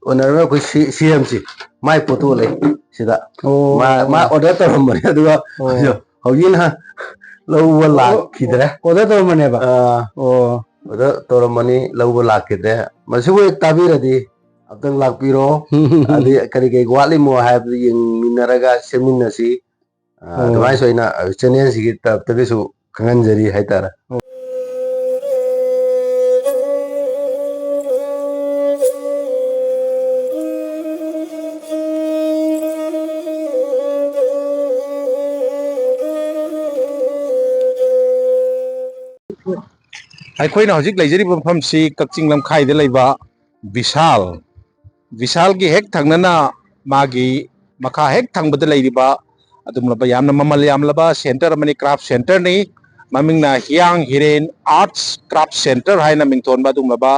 onar ko CMC mai photo le sida ma order to mane aduga hogin ha lawwa lak khidre order to mane ba order to mani lawwa lak khidre masibu ek tabiradi abtang lak piro adi kari ke gwali mo ha yeng minaraga seminasi admai soina channel sigi tab tagisu kanganjari haitara ꯑꯩꯈꯣꯏꯅ ꯍꯧꯖꯤꯛ ꯂꯩꯖꯔꯤꯕ ꯃꯐꯝꯁꯤ ꯀꯛꯆꯤꯡ ꯂꯝꯈꯥꯏꯗ ꯂꯩꯕ ꯕꯤꯁꯥꯜꯒꯤ ꯍꯦꯛ ꯊꯪꯅꯅ ꯃꯥꯒꯤ ꯃꯈꯥ ꯍꯦꯛ ꯊꯪꯕꯗ ꯂꯩꯔꯤꯕ ꯑꯗꯨꯝꯂꯕ ꯌꯥꯝꯅ ꯃꯃꯜ ꯌꯥꯝꯂꯕ ꯁꯦꯟꯇꯔ ꯑꯃꯅꯤ ꯀ꯭ꯔꯥꯐ ꯁꯦꯟꯇꯔꯅꯤ ꯃꯃꯤꯡꯅ ꯍꯤꯌꯥꯡ ꯍꯤꯔꯦꯟ ꯑꯥꯔꯠꯁ ꯀ꯭ꯔꯥꯐ ꯁꯦꯟꯇꯔ ꯍꯥꯏꯅ ꯃꯤꯡꯊꯣꯟꯕ ꯑꯗꯨꯝꯂꯕ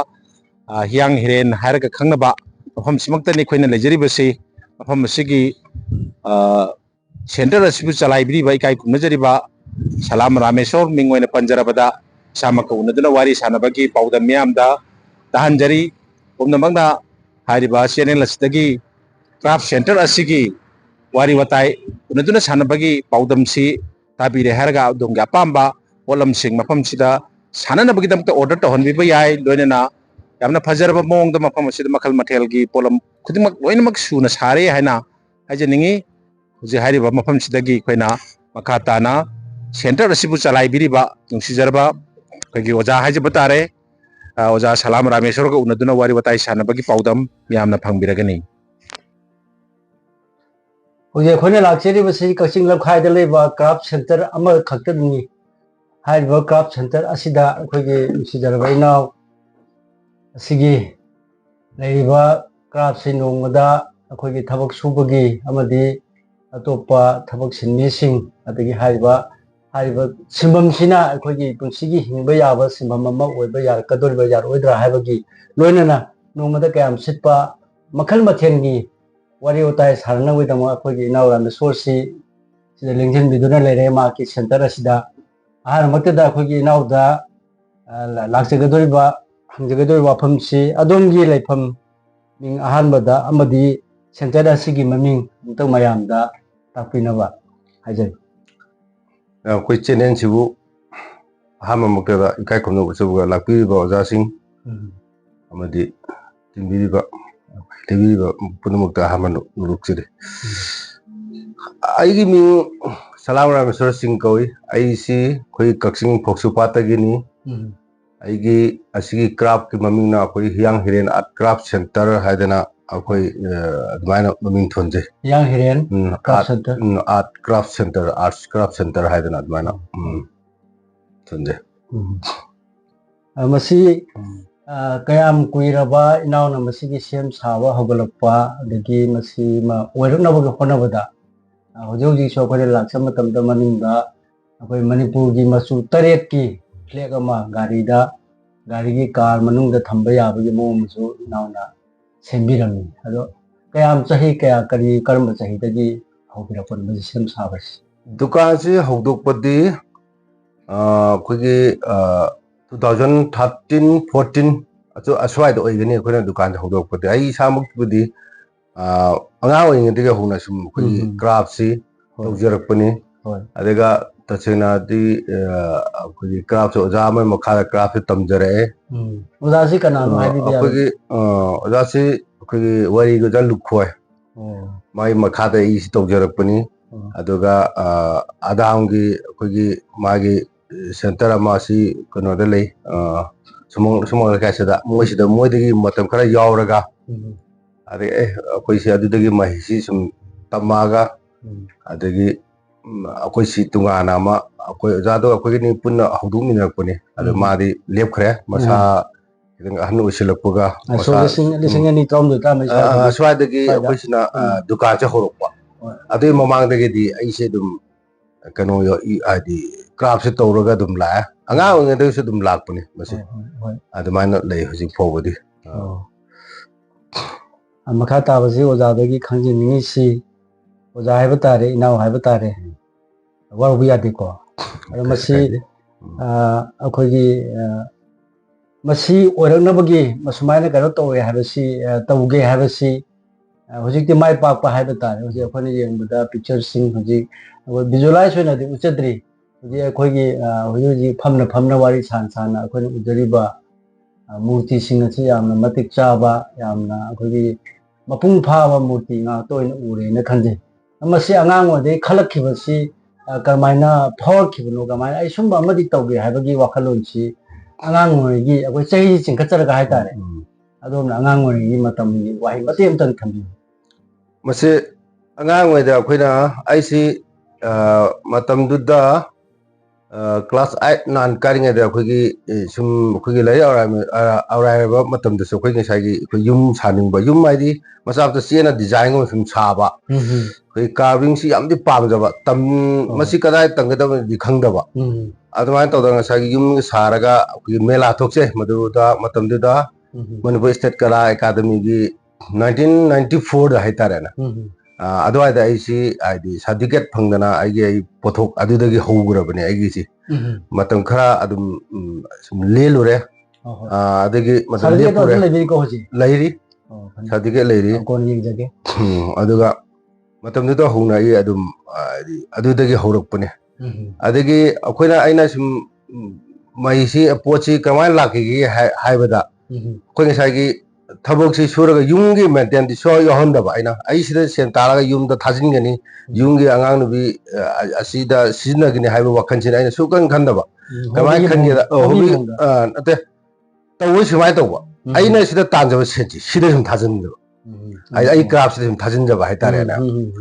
ꯍꯤꯌꯥꯡ ꯍꯤꯔꯦꯟ ꯍꯥꯏꯔꯒ ꯈꯪꯅꯕ ꯃꯐꯝꯁꯤꯃꯛꯇꯅꯤ ꯑꯩꯈꯣꯏꯅ ꯂꯩꯖꯔꯤꯕꯁꯤ ꯃꯐꯝ ꯑꯁꯤꯒꯤ ꯁꯦꯟꯇꯔ ꯑꯁꯤꯕꯨ ꯆꯂꯥꯏꯕꯤꯔꯤꯕ ꯏꯀꯥꯏ ꯈꯨꯝꯅꯖꯔꯤꯕ ꯁꯂꯥꯝ ꯔꯥꯃꯦꯁꯣꯔ ꯃꯤꯡ ꯑꯣꯏꯅ ꯄꯟꯖꯔꯕꯗ ꯏꯁꯥꯃꯛꯀ ꯎꯅꯗꯨꯅ ꯋꯥꯔꯤ ꯁꯥꯟꯅꯕꯒꯤ ꯄꯥꯎꯗꯝ ꯃꯤꯌꯥꯝꯗ ꯇꯥꯍꯟꯖꯔꯤ ꯄꯨꯝꯅꯃꯛꯅ ꯍꯥꯏꯔꯤꯕ ꯆꯦꯅꯦꯜ ꯑꯁꯤꯗꯒꯤ ꯀ꯭ꯔꯥꯐ ꯁꯦꯟꯇꯔ ꯑꯁꯤꯒꯤ ꯋꯥꯔꯤ ꯋꯥꯇꯥꯏ ꯎꯅꯗꯨꯅ ꯁꯥꯟꯅꯕꯒꯤ ꯄꯥꯎꯗꯝꯁꯤ ꯇꯥꯕꯤꯔꯦ ꯍꯥꯏꯔꯒ ꯑꯗꯣꯝꯒꯤ ꯑꯄꯥꯝꯕ ꯄꯣꯠꯂꯝꯁꯤꯡ ꯃꯐꯝꯁꯤꯗ ꯁꯥꯟꯅꯅꯕꯒꯤꯗꯃꯛꯇ ꯑꯣꯔꯗꯔ ꯇꯧꯍꯟꯕꯤꯕ ꯌꯥꯏ ꯂꯣꯏꯅꯅ ꯌꯥꯝꯅ ꯐꯖꯔꯕ ꯃꯑꯣꯡꯗ ꯃꯐꯝ ꯑꯁꯤꯗ ꯃꯈꯜ ꯃꯊꯦꯜꯒꯤ ꯄꯣꯠꯂꯝ ꯈꯨꯗꯤꯡꯃꯛ ꯂꯣꯏꯅꯃꯛ ꯁꯨꯅ ꯁꯥꯔꯦ ꯍꯥꯏꯅ ꯍꯥꯏꯖꯅꯤꯡꯉꯤ ꯍꯧꯖꯤꯛ ꯍꯥꯏꯔꯤꯕ ꯃꯐꯝꯁꯤꯗꯒꯤ ꯑꯩꯈꯣꯏꯅ ꯃꯈꯥ ꯇꯥꯅ ꯁꯦꯟꯇꯔ ꯑꯁꯤꯕꯨ ꯆꯂꯥꯏꯕꯤꯔꯤꯕ ꯅꯨꯡꯁꯤꯖꯔꯕ ꯑꯩꯈꯣꯏꯒꯤ ꯑꯣꯖꯥ ꯍꯥꯏꯖꯕ ꯇꯥꯔꯦ ꯑꯣꯖꯥ ꯁꯂꯥꯝ ꯔꯥꯃꯦꯁꯣꯔꯒ ꯎꯅꯗꯨꯅ ꯋꯥꯔꯤ ꯋꯥꯇꯥꯏ ꯁꯥꯟꯅꯕꯒꯤ ꯄꯥꯎꯗꯝ ꯃꯤꯌꯥꯝꯅ ꯐꯪꯕꯤꯔꯒꯅꯤ ꯍꯧꯖꯤꯛ ꯑꯩꯈꯣꯏꯅ ꯂꯥꯛꯆꯔꯤꯕꯁꯤ ꯀꯛꯆꯤꯡ ꯂꯝꯈꯥꯏꯗ ꯂꯩꯕ ꯀ꯭ꯔꯥꯐ ꯁꯦꯟꯇꯔ ꯑꯃꯈꯛꯇꯅꯤ ꯍꯥꯏꯔꯤꯕ ꯀ꯭ꯔꯥꯐ ꯁꯦꯟꯇꯔ ꯑꯁꯤꯗ ꯑꯩꯈꯣꯏꯒꯤ ꯅꯨꯡꯁꯤꯖꯔꯕ ꯏꯅꯥꯎ ꯑꯁꯤꯒꯤ ꯂꯩꯔꯤꯕ ꯀ꯭ꯔꯥꯐꯁꯤ ꯅꯣꯡꯃꯗ ꯑꯩꯈꯣꯏꯒꯤ ꯊꯕꯛ ꯁꯨꯕꯒꯤ ꯑꯃꯗꯤ ꯑꯇꯣꯞꯄ ꯊꯕꯛ ꯁꯤꯟꯃꯤꯁꯤꯡ ꯑꯗꯒꯤ ꯍꯥꯏꯔꯤꯕ ꯁꯤꯟꯐꯝꯁꯤꯅ ꯑꯩꯈꯣꯏꯒꯤ ꯄꯨꯟꯁꯤꯒꯤ ꯍꯤꯡꯕ ꯌꯥꯕ ꯁꯤꯟꯐꯝ ꯑꯃ ꯑꯣꯏꯕ ꯌꯥꯔꯛꯀꯗꯧꯔꯤꯕ ꯌꯥꯔꯣꯏꯗ꯭ꯔꯥ ꯍꯥꯏꯕꯒꯤ ꯂꯣꯏꯅꯅ ꯅꯣꯡꯃꯗ ꯀꯌꯥꯝ ꯁꯤꯠꯄ ꯃꯈꯜ ꯃꯊꯦꯜꯒꯤ ꯋꯥꯔꯤ ꯋꯥꯇꯥꯏ ꯁꯥꯟꯅꯅꯕꯒꯤꯗꯃꯛ ꯑꯩꯈꯣꯏꯒꯤ ꯏꯅꯥꯎ ꯔꯥꯃꯦꯁꯣꯔꯁꯤ ꯁꯤꯗ ꯂꯦꯡꯁꯤꯟꯕꯤꯗꯨꯅ ꯂꯩꯔꯦ ꯃꯍꯥꯛꯀꯤ ꯁꯦꯟꯇꯔ ꯑꯁꯤꯗ ꯑꯍꯥꯟꯕꯃꯛꯇꯗ ꯑꯩꯈꯣꯏꯒꯤ ꯏꯅꯥꯎꯗ ꯂꯥꯛꯆꯒꯗꯧꯔꯤꯕ ꯍꯪꯖꯒꯗꯧꯔꯤꯕ ꯋꯥꯐꯝꯁꯤ ꯑꯗꯣꯝꯒꯤ ꯂꯩꯐꯝ ꯃꯤꯡ ꯑꯍꯥꯟꯕꯗ ꯑꯃꯗꯤ ꯁꯦꯟꯇꯔ ꯑꯁꯤꯒꯤ ꯃꯃꯤꯡ ꯑꯃꯨꯛꯇꯪ ꯃꯌꯥꯝꯗ ꯇꯥꯛꯄꯤꯅꯕ ꯍꯥꯏꯖꯔꯤ ꯑꯩꯈꯣꯏ ꯆꯦꯅꯦꯜꯁꯤꯕꯨ ꯑꯍꯥꯟꯕꯃꯛꯇꯗ ꯏꯀꯥꯏ ꯈꯨꯝꯅꯕ ꯂꯥꯛꯄꯤꯔꯤꯕ ꯑꯣꯖꯥꯁꯤꯡ ꯑꯃꯗꯤ ꯇꯤꯟꯕꯤꯔꯤꯕ ꯂꯩꯕꯤꯔꯤꯕ ꯄꯨꯝꯅꯃꯛꯇ ꯑꯍꯥꯟꯕ ꯅꯣꯛꯆꯔꯤ ꯑꯩꯒꯤ ꯃꯤꯡ ꯁꯂꯥꯝ ꯔꯥꯃꯦꯁꯣꯔ ꯁꯤꯡ ꯀꯧꯏ ꯑꯩꯁꯤ ꯑꯩꯈꯣꯏ ꯀꯛꯆꯤꯡ ꯐꯧꯁꯨꯄꯥꯠꯇꯒꯤꯅꯤ ꯑꯩꯒꯤ ꯑꯁꯤꯒꯤ ꯀ꯭ꯔꯥꯐꯀꯤ ꯃꯃꯤꯡꯅ ꯑꯩꯈꯣꯏ ꯍꯤꯌꯥꯡ ꯍꯤꯔꯦꯟ ꯑꯥꯔꯠ ꯀ꯭ꯔꯥꯐ ꯁꯦꯟꯇꯔ ꯍꯥꯏꯗꯅ ꯑꯩꯈꯣꯏ ꯑꯗꯨꯃꯥꯏꯅ ꯃꯃꯤꯡ ꯊꯣꯟꯖꯩ ꯍꯤꯌꯥꯡ Hiren art craft centre arts craft centre ꯍꯥꯏꯗꯅ ꯑꯗꯨꯃꯥꯏꯅ ꯊꯣꯟꯖꯩ ꯃꯁꯤ ꯀꯌꯥꯝ ꯀꯨꯏꯔꯕ ꯏꯅꯥꯎꯅ ꯃꯁꯤꯒꯤ ꯁꯦꯝ ꯁꯥꯕ ꯍꯧꯒꯠꯂꯛꯄ ꯑꯗꯒꯤ ꯃꯁꯤ ꯑꯣꯏꯔꯛꯅꯕꯒꯤ ꯍꯣꯠꯅꯕꯗ ꯍꯧꯖꯤꯛ ꯍꯧꯖꯤꯛꯁꯨ ꯑꯩꯈꯣꯏꯅ ꯂꯥꯛꯆ ꯃꯇꯝꯗ ꯃꯅꯨꯡꯗ ꯑꯩꯈꯣꯏ ꯃꯅꯤꯄꯨꯔꯒꯤ ꯃꯆꯨ 8ꯀꯤ ꯐ꯭ꯂꯦꯛ ꯑꯃ ꯒꯥꯔꯤꯒꯤ ꯀꯥꯔ ꯃꯅꯨꯡꯗ ꯊꯝꯕ ꯌꯥꯕꯒꯤ ꯃꯑꯣꯡ ꯑꯃꯁꯨ ꯏꯅꯥꯎꯅ ꯁꯦꯝꯕꯤꯔꯝꯃꯤ ꯑꯗꯣ ꯀꯌꯥꯝ ꯆꯍꯤ ꯀꯔꯝꯕ ꯆꯍꯤꯗꯒꯤ ꯍꯧꯕꯤꯔꯛꯄꯅꯣ ꯃꯁꯤ ꯁꯦꯝ ꯁꯥꯕꯁꯤ ꯗꯨꯀꯥꯟꯁꯤ ꯍꯧꯗꯣꯛꯄꯗꯤ ꯑꯩꯈꯣꯏꯒꯤ 2013-14 ꯑꯁ꯭ꯋꯥꯏꯗ ꯑꯣꯏꯒꯅꯤ ꯑꯩꯈꯣꯏꯅ ꯗꯨꯀꯥꯟꯁꯦ ꯍꯧꯗꯣꯛꯄꯗꯤ ꯑꯩ ꯏꯁꯥꯃꯛꯄꯨꯗꯤ ꯑꯉꯥꯡ ꯑꯣꯏꯔꯤꯉꯩꯗꯒꯤ ꯍꯧꯅ ꯁꯨꯝ ꯑꯩꯈꯣꯏꯒꯤ ꯀ꯭ꯔꯥꯐꯁꯤ ꯇꯧꯖꯔꯛꯄꯅꯤ ꯑꯗꯨꯒ ꯇꯁꯦꯡꯅꯗꯤ ꯑꯩꯈꯣꯏꯒꯤ ꯀ꯭ꯔꯥꯐꯁꯦ ꯑꯣꯖꯥ ꯑꯃꯒꯤ ꯃꯈꯥꯗ ꯀ꯭ꯔꯥꯐꯁꯦ ꯇꯝꯖꯔꯛꯑꯦ ꯑꯣꯖꯥꯁꯤ ꯀꯅꯥꯅꯣ ꯍꯥꯏꯕꯤꯕ ꯌꯥꯒꯗ꯭ꯔꯥ ꯑꯩꯈꯣꯏꯒꯤ ꯑꯣꯖꯥꯁꯤ ꯑꯩꯈꯣꯏꯒꯤ ꯋꯥꯔꯤꯒꯣꯖꯥ ꯂꯨꯈꯣꯏ ꯃꯥꯒꯤ ꯃꯈꯥꯗ ꯑꯩꯁꯤ ꯇꯧꯖꯔꯛꯄꯅꯤ ꯑꯗꯨꯒ ꯑꯗꯥꯝꯒꯤ ꯑꯩꯈꯣꯏꯒꯤ ꯃꯥꯒꯤ ꯁꯦꯟꯇꯔ ꯑꯃ ꯑꯁꯤ ꯀꯩꯅꯣꯗ ꯂꯩ ꯁꯨꯃꯥꯡ ꯂꯩꯀꯥꯏꯁꯤꯗ ꯃꯣꯏꯗꯒꯤ ꯃꯇꯝ ꯈꯔ ꯌꯥꯎꯔꯒ ꯑꯗꯒꯤ ꯑꯩꯈꯣꯏꯁꯤ ꯑꯗꯨꯗꯒꯤ ꯃꯍꯩꯁꯤ ꯁꯨꯝ ꯇꯝꯃꯛꯑꯒ ꯑꯗꯒꯤ ꯑꯩꯈꯣꯏꯁꯤ ꯇꯣꯉꯥꯟꯅ ꯑꯃ ꯑꯩꯈꯣꯏ ꯑꯣꯖꯥꯗꯣ ꯑꯩꯈꯣꯏꯒꯤꯅꯤ ꯄꯨꯟꯅ ꯍꯧꯗꯣꯛꯃꯤꯟꯅꯔꯛꯄꯅꯤ ꯑꯗꯣ ꯃꯥꯗꯤ ꯂꯦꯞꯈ꯭ꯔꯦ ꯃꯁꯥ ꯈꯤꯇꯪ ꯑꯍꯟ ꯑꯣꯏꯁꯤꯜꯂꯛꯄꯒ ꯁ꯭ꯋꯥꯏꯗꯒꯤ ꯑꯩꯈꯣꯏꯁꯤꯅ ꯗꯨꯀꯥꯟꯁꯦ ꯍꯧꯔꯛꯄ ꯑꯗꯨꯒꯤ ꯃꯃꯥꯡꯗꯒꯤꯗꯤ ꯑꯩꯁꯦ ꯑꯗꯨꯝ ꯀꯩꯅꯣ ꯍꯥꯏꯗꯤ ꯀ꯭ꯔꯥꯐꯁꯦ ꯇꯧꯔꯒ ꯑꯗꯨꯝ ꯂꯥꯛꯑꯦ ꯑꯉꯥꯡ ꯑꯣꯏꯔꯤꯉꯩꯗꯒꯤꯁꯨ ꯑꯗꯨꯝ ꯂꯥꯛꯄꯅꯤ ꯃꯁꯤ ꯑꯗꯨꯃꯥꯏꯅ ꯂꯩ ꯍꯧꯖꯤꯛ ꯐꯥꯎꯕꯗꯤ ꯃꯈꯥ ꯇꯥꯕꯁꯤ ꯑꯣꯖꯥꯗꯒꯤ ꯈꯪꯖꯅꯤꯡꯉꯤꯁꯤ ꯑꯣꯖꯥ ꯍꯥꯏꯕ ꯇꯥꯔꯦ ꯏꯅꯥꯎ ꯍꯥꯏꯕ ꯇꯥꯔꯦ ꯋꯥꯔꯧꯕ ꯌꯥꯗꯦꯀꯣ ꯑꯗꯣ ꯃꯁꯤ ꯑꯩꯈꯣꯏꯒꯤ ꯃꯁꯤ ꯑꯣꯏꯔꯛꯅꯕꯒꯤ ꯃꯁꯨꯃꯥꯏꯅ ꯀꯩꯅꯣ ꯇꯧꯋꯦ ꯍꯥꯏꯕꯁꯤ ꯇꯧꯒꯦ ꯍꯥꯏꯕꯁꯤ ꯍꯧꯖꯤꯛꯇꯤ ꯃꯥꯏ ꯄꯥꯛꯄ ꯍꯥꯏꯕ ꯇꯥꯔꯦ ꯍꯧꯖꯤꯛ ꯑꯩꯈꯣꯏꯅ ꯌꯦꯡꯕꯗ ꯄꯤꯛꯆꯔꯁꯤꯡ ꯍꯧꯖꯤꯛ ꯑꯩꯈꯣꯏ ꯚꯤꯖꯨꯋꯦꯂꯥꯏꯁ ꯑꯣꯏꯅꯗꯤ ꯎꯠꯆꯗ꯭ꯔꯤ ꯍꯧꯖꯤꯛ ꯑꯩꯈꯣꯏꯒꯤ ꯍꯧꯖꯤꯛ ꯐꯝꯅ ꯋꯥꯔꯤ ꯁꯥꯅ ꯑꯩꯈꯣꯏꯅ ꯎꯖꯔꯤꯕ ꯃꯨꯔꯇꯤꯁꯤꯡ ꯑꯁꯤ ꯌꯥꯝꯅ ꯃꯇꯤꯛ ꯆꯥꯕ ꯌꯥꯝꯅ ꯑꯩꯈꯣꯏꯒꯤ ꯃꯄꯨꯡ ꯐꯥꯕ ꯃꯨꯔꯇꯤ ꯉꯥꯛꯇ ꯑꯣꯏꯅ ꯎꯔꯦꯅ ꯈꯟꯖꯩ ꯃꯁꯤ ꯑꯉꯥꯡ ꯑꯣꯏꯔꯤꯉꯩ ꯈꯜꯂꯛꯈꯤꯕꯁꯤ ꯀꯔꯝꯃꯥꯏꯅ ꯐꯥꯎꯔꯛꯈꯤꯕꯅꯣ ꯀꯃꯥꯏꯅ ꯑꯩ ꯁꯨꯝꯕ ꯑꯃꯗꯤ ꯇꯧꯒꯦ ꯍꯥꯏꯕꯒꯤ ꯋꯥꯈꯜꯂꯣꯟꯁꯤ ꯑꯉꯥꯡ ꯑꯣꯏꯔꯤꯉꯩꯒꯤ ꯑꯩꯈꯣꯏ ꯆꯍꯤ ꯆꯤꯡꯈꯠꯆꯔꯒ ꯍꯥꯏꯇꯥꯔꯦ ꯑꯗꯣꯝꯅ ꯑꯉꯥꯡ ꯑꯣꯏꯔꯤꯉꯩꯒꯤ ꯃꯇꯝꯒꯤ ꯋꯥꯍꯩ ꯃꯇꯦꯛ ꯑꯃꯇꯪ ꯊꯝꯕꯤꯌꯨ ꯃꯁꯤ ꯑꯉꯥꯡ ꯑꯣꯏꯗ ꯑꯩꯈꯣꯏꯅ ꯑꯩꯁꯤ ꯃꯇꯝꯗꯨꯗ ꯀ꯭ꯂꯥꯁ 8 9 ꯀꯥꯔꯤꯉꯩꯗ ꯑꯩꯈꯣꯏꯒꯤ ꯁꯨꯝ ꯑꯩꯈꯣꯏꯒꯤ ꯂꯥꯏꯔꯤꯛ ꯑꯧꯔꯥꯏꯔꯕ ꯃꯇꯝꯗꯁꯨ ꯑꯩꯈꯣꯏ ꯉꯁꯥꯏꯒꯤ ꯑꯩꯈꯣꯏ ꯌꯨꯝ ꯁꯥꯅꯤꯡꯕ ꯌꯨꯝ ꯍꯥꯏꯗꯤ ꯃꯆꯥ ꯃꯆꯥ ꯆꯦꯅ ꯗꯤꯖꯥꯏꯟꯒꯨꯝꯕ ꯁꯨꯝ ꯁꯥꯕ ꯑꯩꯈꯣꯏ ꯀꯥꯔꯚꯤꯡꯁꯤ ꯌꯥꯝꯗꯤ ꯄꯥꯝꯖꯕ ꯃꯁꯤ ꯀꯗꯥꯏ ꯇꯝꯒꯗꯕꯅꯣꯗꯤ ꯈꯪꯗꯕ ꯑꯗꯨꯃꯥꯏꯅ ꯇꯧꯗꯅ ꯉꯁꯥꯏꯒꯤ ꯌꯨꯝ ꯁꯥꯔꯒ ꯑꯩꯈꯣꯏꯒꯤ ꯃꯦꯂꯥ ꯊꯣꯛꯆꯩ ꯃꯗꯨꯗ ꯃꯇꯝꯗꯨꯗ ꯃꯅꯤꯄꯨꯔ ꯁ꯭ꯇꯦꯠ ꯀꯂꯥ ꯑꯦꯀꯥꯗꯃꯤꯒꯤ 1994ꯗ ꯍꯥꯏꯇꯥꯔꯦꯅꯦ ꯑꯗꯨꯋꯥꯏꯗ ꯑꯩꯁꯤ ꯍꯥꯏꯗꯤ ꯁꯥꯔꯇꯤꯐꯤꯀꯦꯠ ꯐꯪꯗꯅ ꯑꯩ ꯄꯣꯠꯊꯣꯛ ꯑꯗꯨꯗꯒꯤ ꯍꯧꯈ꯭ꯔꯕꯅꯦ ꯑꯩꯒꯤꯁꯤ ꯃꯇꯝ ꯈꯔ ꯑꯗꯨꯝ ꯁꯨꯝ ꯂꯦꯜꯂꯨꯔꯦ ꯑꯗꯒꯤ ꯃꯇꯝ ꯂꯦꯞꯄꯨꯔꯦ ꯂꯩꯔꯤ ꯁꯥꯔꯇꯤꯐꯤꯀꯦꯠ ꯂꯩꯔꯤ ꯑꯗꯨꯒ ꯃꯇꯝꯗꯨꯗ ꯍꯧꯅ ꯑꯩ ꯑꯗꯨꯝ ꯍꯥꯏꯗꯤ ꯑꯗꯨꯗꯒꯤ ꯍꯧꯔꯛꯄꯅꯦ ꯑꯗꯒꯤ ꯑꯩꯅ ꯁꯨꯝ ꯃꯩꯁꯤ ꯄꯣꯠꯁꯤ ꯀꯃꯥꯏꯅ ꯂꯥꯛꯈꯤꯒꯦ ꯍꯥꯏꯕꯗ ꯑꯩꯈꯣই ꯉꯁꯥꯏꯒꯤ ꯊꯕꯛꯁꯤ ꯁꯨꯔꯒ ꯌꯨꯝꯒꯤ ꯃꯦꯟꯇꯦꯟꯗꯤ ꯁꯨꯡꯌꯥꯎ ꯌꯥꯎꯍꯟꯗꯕ ꯑꯩ ꯁꯤꯗ ꯁꯦꯟ ꯇꯥꯔꯒ ꯌꯨꯝꯗ ꯊꯥꯖꯤꯟꯒꯅꯤ ꯌꯨꯝꯒꯤ ꯑꯉꯥꯡ ꯅꯨꯕꯤ ꯑꯁꯤꯗ ꯁꯤꯖꯤꯟꯅꯒꯅꯤ ꯍꯥꯏꯕ ꯋꯥꯈꯜꯁꯤꯅ ꯑꯩꯅ ꯁꯨꯡꯈꯟ ꯈꯟꯗꯕ ꯀꯃꯥꯏꯅ ꯈꯟꯒꯦꯗ ꯍꯣꯕꯤ ꯅꯠꯇꯦ ꯇꯧꯕ ꯁꯨꯃꯥꯏꯅ ꯇꯧꯕ ꯑꯩꯅ ꯁꯤꯗ ꯇꯥꯟꯖꯕ ꯁꯦꯟꯁꯤ ꯁꯤꯗ ꯁꯨꯝ ꯊꯥꯖꯤꯟꯖꯕ ꯍꯥꯏꯗꯤ ꯑꯩ ꯀ꯭ꯔꯥꯐꯁꯤꯗ ꯁꯨꯝ ꯊꯥꯖꯤꯟꯖꯕ ꯍꯥꯏꯇꯥꯔꯦꯅꯦ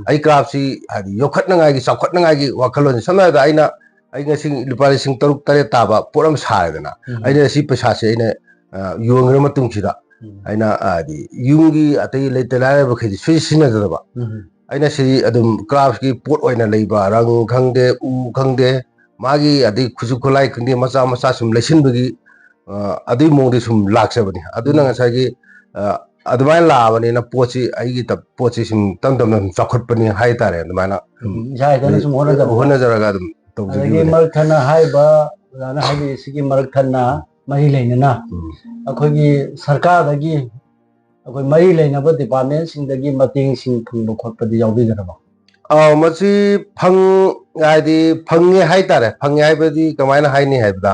ꯑꯩ ꯀ꯭ꯔꯥꯐꯁꯤ ꯍꯥꯏꯗꯤ ꯌꯣꯛꯈꯠꯅꯉꯥꯏꯒꯤ ꯆꯥꯎꯈꯠꯅꯉꯥꯏꯒꯤ ꯋꯥꯈꯜꯂꯣꯟꯁꯤ ꯁꯝꯅ ꯍꯥꯏꯔꯕꯗ ꯑꯩ ꯉꯁꯤ ꯂꯨꯄꯥ ꯂꯤꯁꯤꯡ 6 7 ꯇꯥꯕ ꯄꯣꯠ ꯑꯃ ꯁꯥꯔꯦꯗꯅ ꯑꯩꯅ ꯁꯤ ꯄꯩꯁꯥꯁꯦ ꯑꯩꯅ ꯌꯣꯟꯈ꯭ꯔ ꯃꯇꯨꯡꯁꯤꯗ ꯑꯩꯅ ꯍꯥꯏꯗꯤ ꯌꯨꯝꯒꯤ ꯑꯇꯩ ꯂꯩꯇ ꯂꯥꯏꯔꯕꯈꯩꯗꯤ ꯁꯤꯖꯤꯟꯅꯗꯕ ꯑꯩꯅ ꯁꯤ ꯑꯗꯨꯝ ꯀ꯭ꯔꯥꯐꯀꯤ ꯄꯣꯠ ꯑꯣꯏꯅ ꯂꯩꯕ ꯔꯪ ꯈꯪꯗꯦ ꯎ ꯈꯪꯗꯦ ꯃꯥꯒꯤ ꯑꯗꯩ ꯈꯨꯠꯁꯨ ꯈꯨꯠꯂꯥꯏ ꯈꯪꯗꯦ ꯃꯆꯥ ꯃꯆꯥ ꯁꯨꯝ ꯂꯩꯁꯤꯟꯕꯒꯤ ꯑꯗꯨꯒꯤ ꯃꯑꯣꯡꯗ ꯁꯨꯝ ꯂꯥꯛꯆꯕꯅꯤ ꯑꯗꯨꯅ ꯉꯁꯥꯏꯒꯤ ꯑꯗꯨꯃꯥꯏꯅ ꯂꯥꯛꯑꯕꯅꯤꯅ ꯄꯣꯠꯁꯤ ꯑꯩꯒꯤ ꯄꯣꯠꯁꯤ ꯁꯨꯝ ꯇꯞ ꯇꯞꯅ ꯁꯨꯝ ꯆꯥꯎꯈꯠꯄꯅꯤ ꯍꯥꯏꯇꯥꯔꯦ ꯑꯗꯨꯃꯥꯏꯅ ꯏꯁꯥ ꯏꯊꯟꯇ ꯁꯨꯝ ꯍꯣꯠꯅꯖꯔꯒ ꯑꯗꯨꯝ ꯑꯗꯒꯤ ꯇꯧꯖꯈꯤꯕꯅꯦ ꯃꯔꯛ ꯊꯠꯅ ꯍꯥꯏꯔꯤꯕ ꯑꯣꯖꯥꯅ ꯍꯥꯏꯕꯤꯔꯤꯁꯤꯒꯤ ꯃꯔꯛ ꯊꯠꯅ ꯃꯔꯤ ꯂꯩꯅꯅ ꯑꯩꯈꯣꯏꯒꯤ ꯁꯔꯀꯥꯔꯗꯒꯤ ꯑꯩꯈꯣꯏ ꯃꯔꯤ ꯂꯩꯅꯕ ꯗꯤꯄꯥꯔꯠꯃꯦꯟꯁꯤꯡꯗꯒꯤ ꯃꯇꯦꯡꯁꯤꯡ ꯐꯪꯕ ꯈꯣꯠꯄꯗꯤ ꯌꯥꯎꯕꯤꯗ꯭ꯔꯕ ꯃꯁꯤ ꯍꯥꯏꯗꯤ ꯐꯪꯉꯦ ꯍꯥꯏꯇꯥꯔꯦ ꯐꯪꯉꯦ ꯍꯥꯏꯕꯗꯤ ꯀꯃꯥꯏꯅ ꯍꯥꯏꯅꯤ ꯍꯥꯏꯕꯗ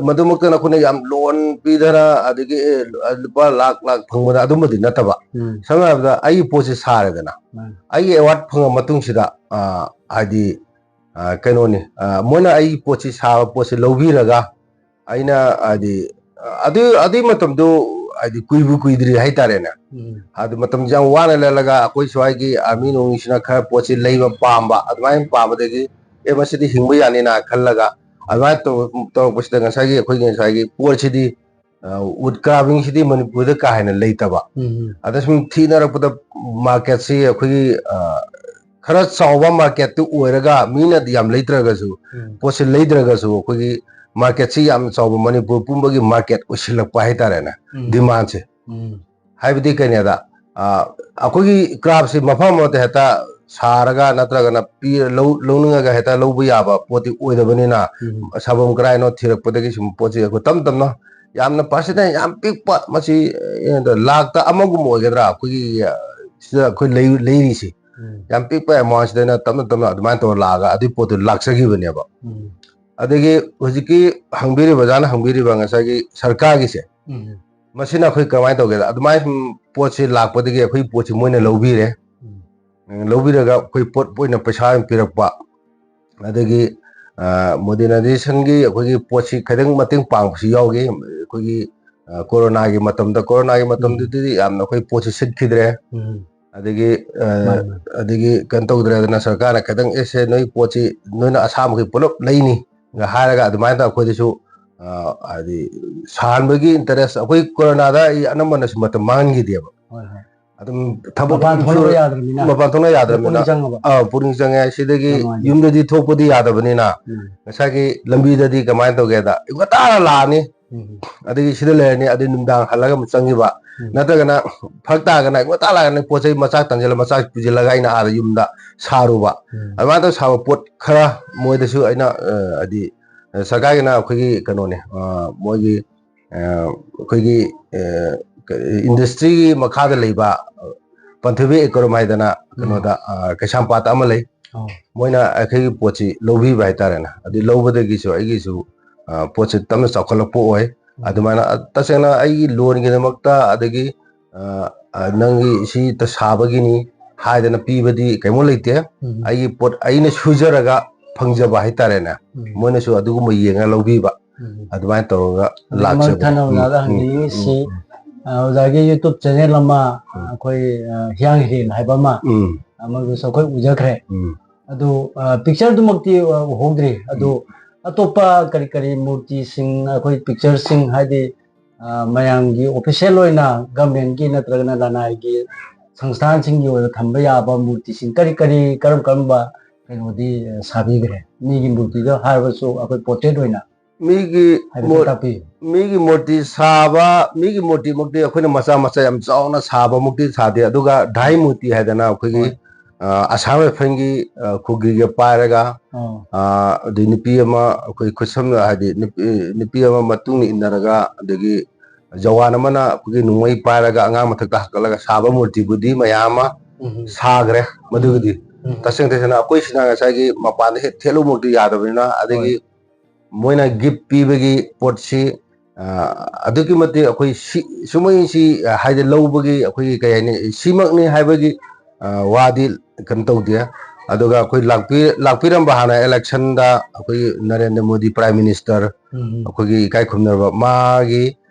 ꯃꯗꯨꯃꯛꯇꯅ ꯑꯩꯈꯣꯏꯅ ꯌꯥꯝ ꯂꯣꯟ ꯄꯤꯗꯅ ꯑꯗꯒꯤ ꯂꯨꯄꯥ ꯂꯥꯛ ꯐꯪꯕꯗ ꯑꯗꯨꯝꯕꯗꯤ ꯅꯠꯇꯕ ꯁꯝꯅ ꯍꯥꯏꯔꯕꯗ ꯑꯩꯒꯤ ꯄꯣꯠꯁꯤ ꯁꯥꯔꯦꯗꯅ ꯑꯩꯒꯤ ꯑꯦꯋꯥꯔꯗ ꯐꯪꯉ ꯃꯇꯨꯡꯁꯤꯗ ꯍꯥꯏꯗꯤ ꯀꯩꯅꯣꯅꯤ ꯃꯣꯏꯅ ꯑꯩꯒꯤ ꯄꯣꯠꯁꯤ ꯁꯥꯕ ꯄꯣꯠꯁꯤ ꯂꯧꯕꯤꯔꯒ ꯑꯩꯅ ꯍꯥꯏꯗꯤ ꯑꯗꯨꯒꯤ ꯃꯇꯝꯗꯨ ꯍꯥꯏꯗꯤ ꯀꯨꯏꯗ꯭ꯔꯤ ꯍꯥꯏꯇꯥꯔꯦꯅꯦ ꯑꯗꯨ ꯃꯇꯝꯁꯤ ꯌꯥꯝ ꯋꯥꯅ ꯂꯦꯜꯂꯒ ꯑꯩꯈꯣꯏ ꯁ꯭ꯋꯥꯏꯒꯤ ꯑꯥꯔꯃꯤ ꯅꯣꯡꯃꯤꯁꯤꯅ ꯈꯔ ꯄꯣꯠꯁꯤ ꯂꯩꯕ ꯄꯥꯝꯕ ꯑꯗꯨꯃꯥꯏꯅ ꯄꯥꯝꯕꯗꯒꯤ ꯃꯁꯤꯗꯤ ꯍꯤꯡꯕ ꯌꯥꯅꯤꯅ ꯈꯜꯂꯒ ꯑꯗꯨꯃꯥꯏꯅ ꯇꯧꯔꯛꯄꯁꯤꯗ ꯉꯁꯥꯏꯒꯤ ꯄꯣꯠꯁꯤꯗꯤ ꯎꯠ ꯀꯥꯔꯚꯤꯡꯁꯤꯗꯤ ꯃꯅꯤꯄꯨꯔꯗ ꯀꯥ ꯍꯦꯟꯅ ꯂꯩꯇꯕ ꯑꯗ ꯁꯨꯝ ꯊꯤꯅꯔꯛꯄꯗ ꯃꯥꯔꯀꯦꯠꯁꯤ ꯑꯩꯈꯣꯏꯒꯤ ꯈꯔ ꯆꯥꯎꯕ ꯃꯥꯔꯀꯦꯠꯇꯨ ꯑꯣꯏꯔꯒ ꯃꯤꯅꯗꯤ ꯌꯥꯝ ꯂꯩꯇ꯭ꯔꯒꯁꯨ ꯄꯣꯠꯁꯤ ꯂꯩꯗ꯭ꯔꯒꯁꯨ ꯑꯩꯈꯣꯏꯒꯤ ꯃꯥꯔꯀꯦꯠꯁꯤ ꯌꯥꯝ ꯆꯥꯎꯕ ꯃꯅꯤꯄꯨꯔ ꯄꯨꯝꯕꯒꯤ ꯃꯥꯔꯀꯦꯠ ꯑꯣꯏꯁꯤꯜꯂꯛꯄ ꯍꯥꯏꯇꯥꯔꯦꯅꯦ ꯗꯤꯃꯥꯟꯁꯦ ꯍꯥꯏꯕꯗꯤ ꯀꯩꯅꯣꯗ ꯑꯩꯈꯣꯏꯒꯤ ꯀ꯭ꯔꯥꯐꯁꯤ ꯃꯐꯝ ꯑꯃꯗ ꯍꯦꯛꯇ ꯁꯥꯔꯒ ꯅꯠꯇ꯭ꯔꯒꯅ ꯂꯧꯅꯤꯡꯉꯒ ꯍꯦꯛꯇ ꯂꯧꯕ ꯌꯥꯕ ꯄꯣꯠꯇꯤ ꯑꯣꯏꯗꯕꯅꯤꯅ ꯁꯥꯐꯝ ꯀꯔꯥꯏꯅꯣ ꯊꯤꯔꯛꯄꯗꯒꯤ ꯁꯨꯝ ꯄꯣꯠꯁꯤ ꯑꯩꯈꯣꯏ ꯇꯞ ꯇꯞꯅ ꯌꯥꯝꯅ ꯄꯥꯔꯁꯦꯟꯇꯦꯖ ꯌꯥꯝ ꯄꯤꯛꯄ ꯃꯁꯤ ꯂꯥꯛꯇ ꯑꯃꯒꯨꯝꯕ ꯑꯣꯏꯒꯗ꯭ꯔꯥ ꯑꯩꯈꯣꯏꯒꯤ ꯁꯤꯗ ꯑꯩꯈꯣꯏ ꯂꯩꯔꯤꯁꯤ ꯌꯥꯝ ꯄꯤꯛꯄ ꯑꯦꯃꯥꯎꯟꯁꯤꯗꯩꯅ ꯇꯞꯅ ꯇꯞꯅ ꯑꯗꯨꯃꯥꯏꯅ ꯇꯧꯔ ꯂꯥꯛꯑꯒ ꯑꯗꯨꯒꯤ ꯄꯣꯠꯇꯨ ꯂꯥꯛꯆꯈꯤꯕꯅꯦꯕ ꯑꯗꯒꯤ ꯍꯧꯖꯤꯛꯀꯤ ꯑꯣꯖꯥꯅ ꯍꯪꯕꯤꯔꯤꯕ ꯉꯁꯥꯏꯒꯤ ꯁꯔꯀꯥꯔꯒꯤꯁꯦ ꯃꯁꯤꯅ ꯑꯩꯈꯣꯏ ꯀꯃꯥꯏꯅ ꯇꯧꯒꯦꯗ ꯑꯗꯨꯃꯥꯏꯅ ꯁꯨꯝ ꯄꯣꯠꯁꯤ ꯂꯥꯛꯄꯗꯒꯤ ꯑꯩꯈꯣꯏ ꯄꯣꯠꯁꯤ ꯃꯣꯏꯅ ꯂꯧꯕꯤꯔꯦ ꯂꯧꯕꯤꯔꯒ ꯑꯩꯈꯣꯏ ꯄꯣꯠ ꯑꯣꯏꯅ ꯄꯩꯁꯥ ꯑꯣꯏꯅ ꯄꯤꯔꯛꯄ ꯑꯗꯒꯤ ꯃꯣꯗꯔꯅꯥꯏꯖꯦꯁꯟꯒꯤ ꯑꯩꯈꯣꯏꯒꯤ ꯄꯣꯠꯁꯤ ꯈꯤꯇꯪ ꯃꯇꯦꯡ ꯄꯥꯡꯕꯁꯨ ꯌꯥꯎꯈꯤ ꯑꯩꯈꯣꯏꯒꯤ ꯀꯣꯔꯣꯅꯥꯒꯤ ꯃꯇꯝꯗꯨꯗꯗꯤ ꯌꯥꯝꯅ ꯑꯩꯈꯣꯏ ꯄꯣꯠꯁꯤ ꯁꯤꯠꯈꯤꯗ꯭ꯔꯦ ꯑꯗꯒꯤ ꯀꯩꯅꯣ ꯇꯧꯗ꯭ꯔꯦꯗꯅ ꯁꯔꯀꯥꯔꯅ ꯈꯤꯇꯪ ꯑꯦꯁꯦ ꯅꯣꯏ ꯄꯣꯠꯁꯤ ꯅꯣꯏꯅ ꯑꯁꯥꯃꯈꯩ ꯄꯨꯂꯞ ꯂꯩꯅꯤ ꯍꯥꯏꯔꯒ ꯑꯗꯨꯃꯥꯏꯅ ꯇꯧꯔ ꯑꯩꯈꯣꯏꯗꯁꯨ ꯍꯥꯏꯗꯤ ꯁꯥꯍꯟꯕꯒꯤ ꯏꯟꯇꯔꯦꯁ ꯑꯩꯈꯣই ꯀꯣꯔꯣꯅꯥꯗ ꯑꯩ ꯑꯅꯝꯕꯅꯁꯨ ꯃꯇꯝ ꯃꯥꯡꯍꯟꯈꯤꯗꯦꯕ ꯑꯗꯨꯝ ꯊꯕꯛ ꯃꯄꯥꯟ ꯊꯣꯛꯅ ꯌꯥꯗ꯭ꯔꯕꯅꯤꯅ ꯄꯨꯛꯅꯤꯡ ꯆꯪꯉꯦ ꯁꯤꯗꯒꯤ ꯌꯨꯝꯗꯗꯤ ꯊꯣꯛꯄꯗꯤ ꯌꯥꯗꯕꯅꯤꯅ ꯉꯁꯥꯏꯒꯤ ꯂꯝꯕꯤꯗꯗꯤ ꯀꯃꯥꯏꯅ ꯇꯧꯒꯦꯗ ꯉꯟꯇꯥꯅ ꯂꯥꯛꯑꯅꯤ ꯑꯗꯒꯤ ꯁꯤꯗ ꯂꯩꯔꯅꯤ ꯑꯗꯩ ꯅꯨꯡꯗꯥꯡ ꯍꯜꯂꯒ ꯑꯃꯨꯛ ꯆꯪꯈꯤꯕ ꯅꯠꯇ꯭ꯔꯒꯅ ꯐꯔꯛ ꯇꯥꯔꯒꯅ ꯉꯟꯇꯥ ꯂꯥꯛꯑꯒꯅ ꯄꯣꯠ ꯆꯩ ꯃꯆꯥ ꯇꯪꯁꯤꯜꯂ ꯃꯆꯥ ꯄꯨꯁꯤꯜꯂꯒ ꯑꯩꯅ ꯑꯥꯗ ꯌꯨꯝꯗ ꯁꯥꯔꯨꯕ ꯑꯗꯨꯃꯥꯏꯅ ꯇꯧ ꯁꯥꯕ ꯄꯣꯠ ꯈꯔ ꯃꯣꯏꯗꯁꯨ ꯑꯩꯅ ꯍꯥꯏꯗꯤ ꯁꯔꯀꯥꯔꯒꯤꯅ ꯑꯩꯈꯣꯏꯒꯤ ꯀꯩꯅꯣꯅꯦ ꯃꯣꯏꯒꯤ ꯑꯩꯈꯣꯏꯒꯤ ꯏꯟꯗꯁꯇ꯭ꯔꯤꯒꯤ ꯃꯈꯥꯗ ꯂꯩꯕ ꯄꯟꯊꯣꯏꯕꯤ ꯑꯦꯀꯣꯔꯝ ꯍꯥꯏꯗꯅ ꯀꯩꯅꯣꯗ ꯀꯩꯁꯥꯝꯄꯥꯠ ꯑꯃ ꯂꯩ ꯃꯣꯏꯅ ꯑꯩꯈꯣꯏꯒꯤ ꯄꯣꯠꯁꯤ ꯂꯧꯕꯤꯕ ꯍꯥꯏꯇꯥꯔꯦꯅꯦ ꯑꯗꯨ ꯂꯧꯕꯗꯒꯤꯁꯨ ꯑꯩꯒꯤꯁꯨ ꯄꯣꯠꯁꯤ ꯇꯞꯅ ꯆꯥꯎꯈꯠꯂꯛꯄ ꯑꯣꯏ ꯑꯗꯨꯃꯥꯏꯅ ꯇꯁꯦꯡꯅ ꯑꯩꯒꯤ ꯂꯣꯟꯒꯤꯗꯃꯛꯇ ꯑꯗꯒꯤ ꯅꯪꯒꯤ ꯁꯤ ꯁꯥꯕꯒꯤꯅꯤ ꯍꯥꯏꯗꯅ ꯄꯤꯕꯗꯤ ꯀꯩꯃꯣ ꯂꯩꯇꯦ ꯑꯩꯒꯤ ꯄꯣꯠ ꯑꯩꯅ ꯁꯨꯖꯔꯒ ꯐꯪꯖꯕ ꯍꯥꯏꯇꯥꯔꯦꯅꯦ ꯃꯣꯏꯅꯁꯨ ꯑꯗꯨꯒꯨꯝꯕ ꯌꯦꯡꯉ ꯂꯧꯕꯤꯕ ꯑꯗꯨꯃꯥꯏꯅ ꯇꯧꯔꯒ ꯂꯥꯛꯆꯕꯅꯤ ꯑꯣꯖꯥꯒꯤ ꯌꯨꯇꯨꯕ ꯆꯦꯅꯦꯜ ꯑꯃ ꯑꯩꯈꯣꯏ ꯍꯤꯌꯥꯡ ꯍꯤꯔꯦꯟ ꯍꯥꯏꯕ ꯑꯃ ꯑꯃꯗꯨꯁꯨ ꯑꯩꯈꯣꯏ ꯎꯖꯈ꯭ꯔꯦ ꯑꯗꯨ ꯄꯤꯛꯆꯔꯗꯨꯃꯛꯇꯤ ꯎꯍꯧꯗ꯭ꯔꯤ ꯑꯗꯨ ꯑꯇꯣꯞꯄ ꯀꯔꯤ ꯀꯔꯤ ꯃꯨꯔꯇꯤꯁꯤꯡ ꯑꯩꯈꯣꯏ ꯄꯤꯛꯆꯔꯁꯤꯡ ꯍꯥꯏꯗꯤ ꯃꯌꯥꯝꯒꯤ ꯑꯣꯐꯤꯁꯤꯌꯦꯜ ꯑꯣꯏꯅ ꯒꯚꯔꯟꯃꯦꯟꯠꯀꯤ ꯅꯠꯇ꯭ꯔꯒꯅ ꯂꯅꯥꯏꯒꯤ ꯁꯪꯁꯊꯥꯟꯁꯤꯡꯒꯤ ꯑꯣꯏꯅ ꯊꯝꯕ ꯌꯥꯕ ꯃꯨꯔꯇꯤꯁꯤꯡ ꯀꯔꯝ ꯀꯔꯝꯕ ꯀꯩꯅꯣꯗꯤ ꯁꯥꯕꯤꯈ꯭ꯔꯦ ꯃꯤꯒꯤ ꯃꯨꯔꯇꯤꯗ ꯍꯥꯏꯔꯕꯁꯨ ꯑꯩꯈꯣꯏ ꯄꯣꯔꯇ꯭ꯔꯦꯠ ꯑꯣꯏꯅ ꯃꯤꯒꯤ ꯃꯨꯔꯇꯤ ꯁꯥꯕ ꯃꯤꯒꯤ ꯃꯨꯔꯇꯤꯃꯛꯇꯤ ꯑꯩꯈꯣꯏꯅ ꯃꯆꯥ ꯃꯆꯥ ꯌꯥꯝ ꯆꯥꯎꯅ ꯁꯥꯕꯃꯨꯛꯇꯤ ꯁꯥꯗꯦ ꯑꯗꯨꯒ ꯙꯥꯏ ꯃꯨꯔꯇꯤ ꯍꯥꯏꯗꯅ ꯑꯩꯈꯣꯏꯒꯤ ꯑꯁꯥꯝ ꯔꯥꯏꯐꯜꯒꯤ ꯈꯨꯒ꯭ꯔꯤꯒ ꯄꯥꯏꯔꯒ ꯑꯗꯩ ꯅꯨꯄꯤ ꯑꯃ ꯑꯩꯈꯣꯏ ꯈꯨꯠꯁꯝꯅ ꯍꯥꯏꯗꯤ ꯅꯨꯄꯤ ꯑꯃ ꯃꯇꯨꯡ ꯏꯟꯅꯔꯒ ꯑꯗꯒꯤ ꯖꯋꯥꯟ ꯑꯃꯅ ꯑꯩꯈꯣꯏꯒꯤ ꯅꯣꯡꯃꯩ ꯄꯥꯏꯔꯒ ꯑꯉꯥꯡ ꯃꯊꯛꯇ ꯍꯥꯞꯀꯠꯂꯒ ꯁꯥꯕ ꯃꯨꯔꯇꯤꯕꯨꯗꯤ ꯃꯌꯥꯝ ꯑꯃ ꯁꯥꯈ꯭ꯔꯦ ꯃꯗꯨꯒꯤꯗꯤ ꯇꯁꯦꯡ ꯇꯁꯦꯡꯅ ꯑꯩꯈꯣꯏꯁꯤꯅ ꯉꯁꯥꯏꯒꯤ ꯃꯄꯥꯟꯗ ꯍꯦꯛ ꯊꯦꯠꯂꯨꯕꯃꯛꯇꯤ ꯌꯥꯗꯕꯅꯤꯅ ꯑꯗꯒꯤ ꯃꯣꯏꯅ ꯒꯤꯐ ꯄꯤꯕꯒꯤ ꯄꯣꯠꯁꯤ ꯑꯗꯨꯛꯀꯤ ꯃꯇꯤꯛ ꯑꯩꯈꯣই ꯁꯨꯃꯩꯁꯤ ꯍꯥꯏꯗꯤ ꯂꯧꯕꯒꯤ ꯑꯩꯈꯣꯏꯒꯤ ꯀꯩ ꯍꯥꯏꯅꯤ ꯁꯤꯃꯛꯅꯤ ꯍꯥꯏꯕꯒꯤ ꯋꯥꯗꯤ ꯀꯩꯅꯣ ꯇꯧꯗꯦ ꯑꯗꯨꯒ ꯑꯩꯈꯣꯏ ꯂꯥꯛꯄꯤꯔꯝꯕ ꯍꯥꯟꯅ ꯑꯦꯂꯦꯛꯁꯟꯗ ꯑꯩꯈꯣꯏꯒꯤ ꯅꯔꯦꯟꯗ꯭ꯔ ꯃꯣꯗꯤ ꯄ꯭ꯔꯥꯏꯝ ꯃꯤꯅꯤꯁꯇꯔ ꯑꯩꯈꯣꯏꯒꯤ ꯏꯀꯥꯏ ꯈꯨꯝꯅꯔꯕ ꯃꯥꯒꯤ